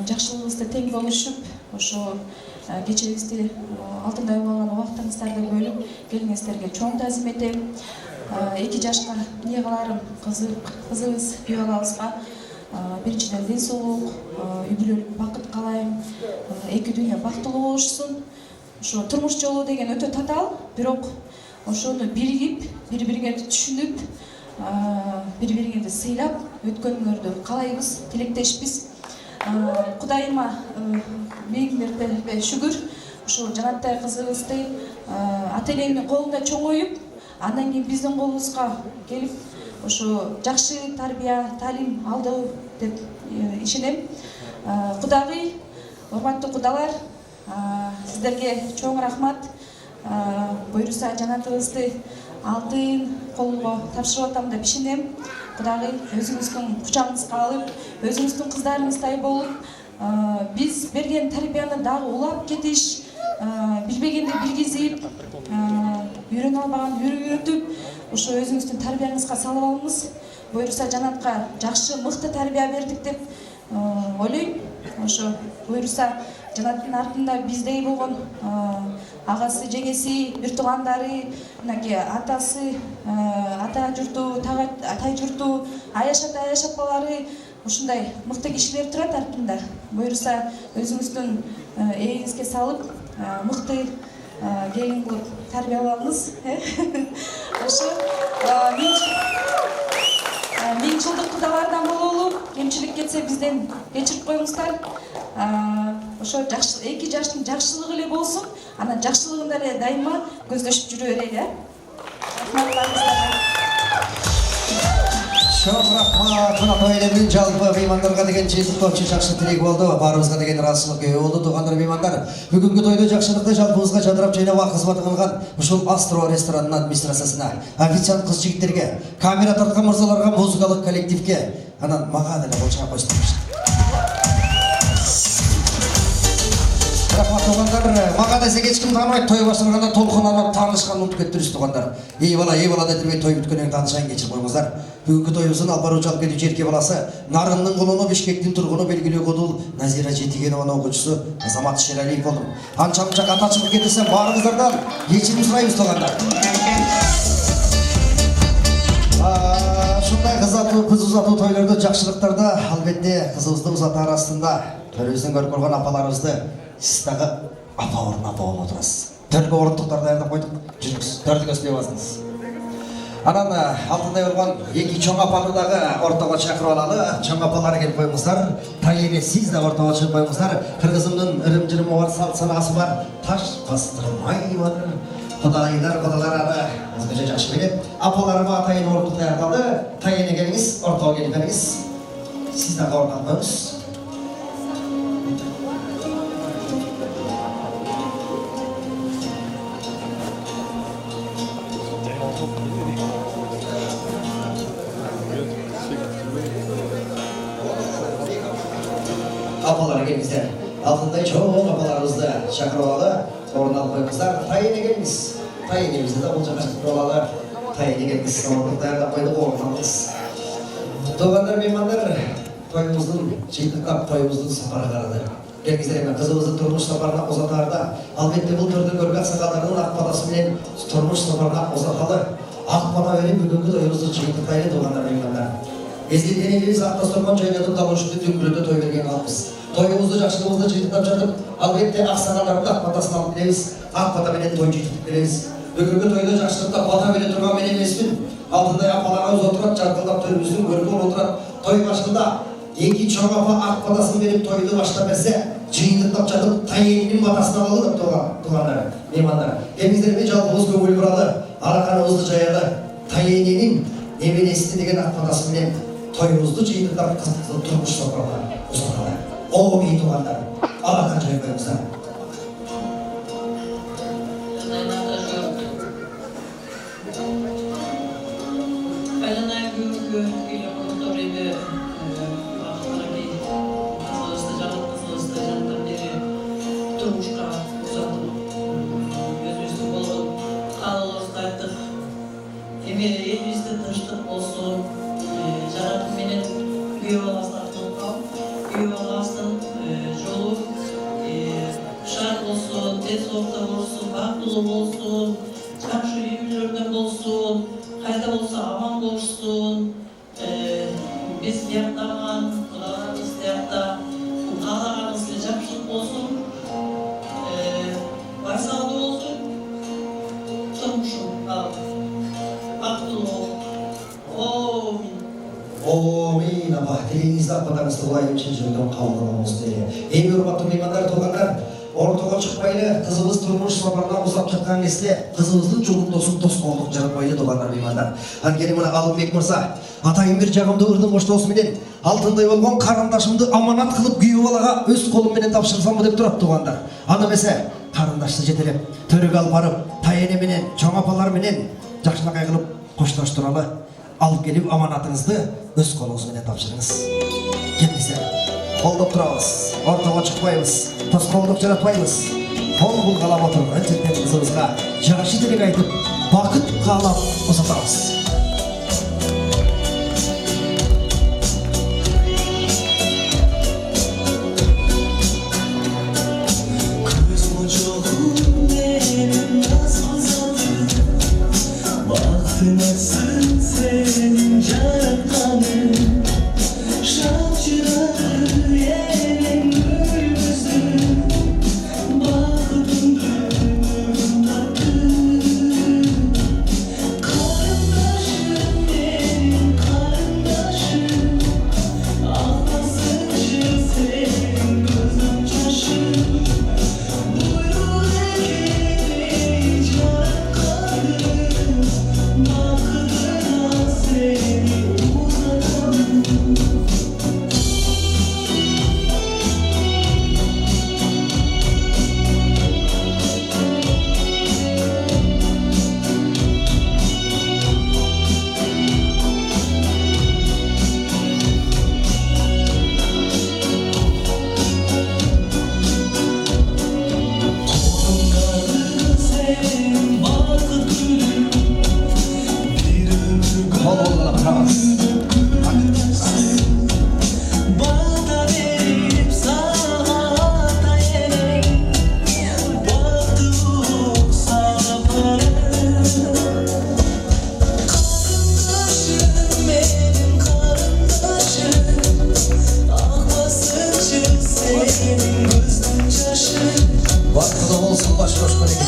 Жакшылыгыбызды тең болушуп, ошо кечебизди алтындай болгон убактыңыздарды бөлүп келгениңиздерге чоң таазим этем. 2 жашка эмне кыларым, кызыбыз, үй балабызга биринчиден ден соолук, үй бүлөлүк бакыт каалайм. 2 дүйнө бактылуу болушсун. Ошо турмуш жолу деген өтө татаал, бирок ошону биригип, бири-бириңерди түшүнүп, бири-бириңерди сыйлап өткөнүңөрдү каалайбыз, тилектешпиз. Кудайыма миң мертебе шүгүр, ушул жанаттай кызыбызды ата-энемдин колунда чоңоюп, андан кийин биздин колубузга келип, ошо жакшы тарбия, таалим алды деп ишенем. Кудагый, урматтуу кудалар, сиздерге чоң рахмат. Буйруса жанатыбызды алтын колго тапшырып атам деп ишенем. Кудагый өзүңүздүн кучагыңызга алып, өзүңүздүн кыздарыңыздай болуп, биз берген тарбияны дагы улап кетиш, билбегенди билгизип, үйрөнө албаган үйрөтүп, ошо өзүңүздүн тарбияңызга салып алыңыз. Буйруса жанатка жакшы, мыкты тарбия бердик деп ойлойм. Ошо буйруса жанаттын артында биздей болгон агасы, жеңеси, бир туугандары, мынакей атасы, ата журту, атай журту, Айыш ата, Айыш апалары ушундай мыкты кишилер турат артында. Буйруса өзүңүздүн ээңизге салып, мыкты келин кылып тарбиялаңыз. Ошо 1000 жылдык кудалардан бололу, кемчилик кетсе бизден кечирип коюңуздар. Ошо эки жаштын жакшылыгы эле болсун, анан жакшылыгында эле дайыма көздөшүп жүрө берели, Çok rahmat, mına toylemin жалпы меймандарга деген чечилик көпчү жакшы тилек болду. Барыбызга деген ыраазычылык көбөй болду. Туугандар, меймандар, бүгүнкү тойдо жакшылыкты жалпыбызга жадырап жайнап кызмат кылган ушул Астро ресторанынын администрациясына, официант кыз-жигиттерге, камера тарткан мырзаларга, музыкалык коллективге, анан мага деле кол чыгап койсуңдар. Рахмат туугандар, мага десе эч ким тааныбайт, той башталганда толкунанып таанышканды унутуп кеттиңиз туугандар. Эй бала дедирбей той бүткөндөн таанышайын кечирип коюңуздар. Бүгүнкү тоюбуздун алып баруучу алып келүүчү эрке баласы, Нарындын колуну Бишкектин тургуну белгилүү кодул Назира Жетигенованын окуучусу Азамат Шералиев болду. Анча-мынча катачылык кетирсем баарыңыздардан кечирим сурайбыз туугандар. Ушундай кыз узатуу тойлордо, жакшылыктарда албетте кызыбызды узатаар астында төрүбүздөн көрүп койгон апаларыбызды сиз дагы апа ордуна апа болуп отурасыз. Төргө орындуктар даярдап койдук. Жүрүңүз, төрдүгө өстөй басыңыз. Анан алтындай болгон эки чоң апаны дагы ортого чакырып алалы. Чоң апалар келип коюңуздар. Тайене сиз да ортого чыгып коюңуздар. Кыргызымдын ырым-жырымы бар, салт санаасы бар. Таш бастырмай бар. Кудайлар аны өзгөчө жакшы билет. Апаларыма атайын ордук даярдалды. Тайене келиңиз, ортого келип бериңиз. Сиз дагы ордун коюңуз. Апалар келиңиздер. Алтындай чоң апаларыбызды чакырып алалы. Ордун алып коюңуздар. Тайене келиңиз. Тайенебизди да бул жака чакырып алалы. Тайене келиңиз. Ордун даярдап койдук, ордун алыңыз. Туугандар, меймандар, тоюбуздун жыйынтыктап, тоюбуздун сапары карады. Келиңиздер, эми кызыбыздын турмуш сапарына узатаарда, албетте бул төрдөн көргөн аксакалдардын ак батасы менен турмуш сапарына узаталы. Ак бата берип бүгүнкү тоюбузду жыйынтыктайлы, туугандар, меймандар. Эзилденебиз Ақтастырман жайнадын табылышты дүңгүрөтө той берген албыз. Тоюбузду жакшылыгыбызды жыйынтыктап жатып, албетте аксакалдардын ак батасын алып келебиз. Ак бата менен той жыйынтыктап келебиз. Бүгүнкү тойдо жакшылыкта бата бере турган мен эмесмин. Алдында апаларыбыз отурат, жаркылдап төрүбүздүн көркүм отурат. Той башында эки чоң апа ак батасын берип тойду баштап берсе, жыйынтыктап жатып тайенинин батасын алалы деп туугандар, меймандар. Эмиздерге жалпыбыз көңүл буралы, араканыбызды жаялы. Тайенинин небенесине деген ак батасы менен тоюбузду жыйынтыктап турмуш сапарына узаталы. О, ей туугандар, аракан жайып коюңуздар. Элибизде тынчтык болсун, жаратып менен күйөө баласын артылып калып, күйөө баласынын жолу шат болсун, тез орто болсун, бактылуу болсун, жакшы үй бүлөлөрдөн болсун, кайда болсо аман болушсун. Биз тияктаган, Кудайыбыз тиякта каалаганыбыз эле жакшылык болсун, байсалдуу болсун, турмушу Амин, апа, тілегіңізді апатаңызды Құдайым шын жүрегінен қабыл болсын дейді. Ең урматтуу меймандар, туугандар, ортого чыкпайлы, кызыбыз турмуш сапарына узап жаткан кезде кызыбыздын жолундосун тоскоолдук жаратпайлы, туугандар, меймандар. Анткени мына Алымбек мырза, атайын бир жагымдуу ырдын коштоосу менен алтындай болгон карындашымды аманат кылып күйөө балага өз колум менен тапшырсамбы деп турат, туугандар. Аны эмесе карындашты жетелеп, төрөгө алып барып, тайене менен, чоң апалар менен жакшылык кылып коштоштуралы. Алып келип аманатыңызды өз колуңуз менен тапшырыңыз. Келиңиздер. Колдоп турабыз. Ортого чыкпайбыз. Тоскоолдук жаратпайбыз. Кол булгалап отурган жеткен кызыбызга жакшы тилек айтып, бакыт каалап узатабыз. Senin cananın şapçıları yerin gülümüzün bakımın tattı karındaş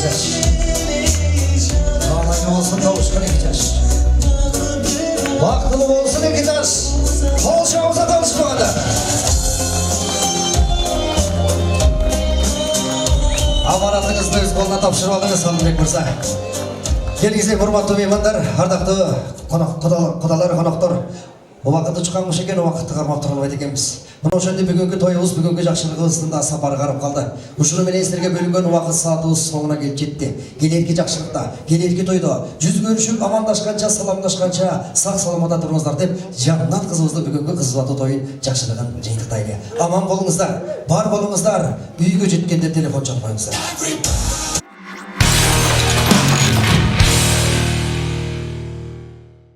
жаш. Қалай болсын тауышқан 2 жаш. Бақытлы болсын 2 жаш. Қол шауыза тауышпағанда. Аманатыңызды өз қолына тапшырып алдыңыз, Қалымбек мырза. Келгізде құрметті меймандар, ардақты құдалар, қонақтар. Уақытты шыққанмыш екен, уақытты қармап тұрғанбайды екенбіз. Мұны жөнде бүгінгі тойымыз, бүгінгі жақшылығымыздың да сапары қарып қалды. Ұшыны менен сіздерге бөлінген уақыт саатымыз соңына келіп жетті. Келерге жақшылықта, келерге тойда, жүз көрішіп, амандашқанша, саламдашқанша, сақ саламада тұрыңыздар деп, жаннат қызымызды бүгінгі қыз ұзату тойын жақшылығын жиынтықтайды. Аман болыңыздар, бар болыңыздар, үйге жеткенде телефон çalmayыңыздар.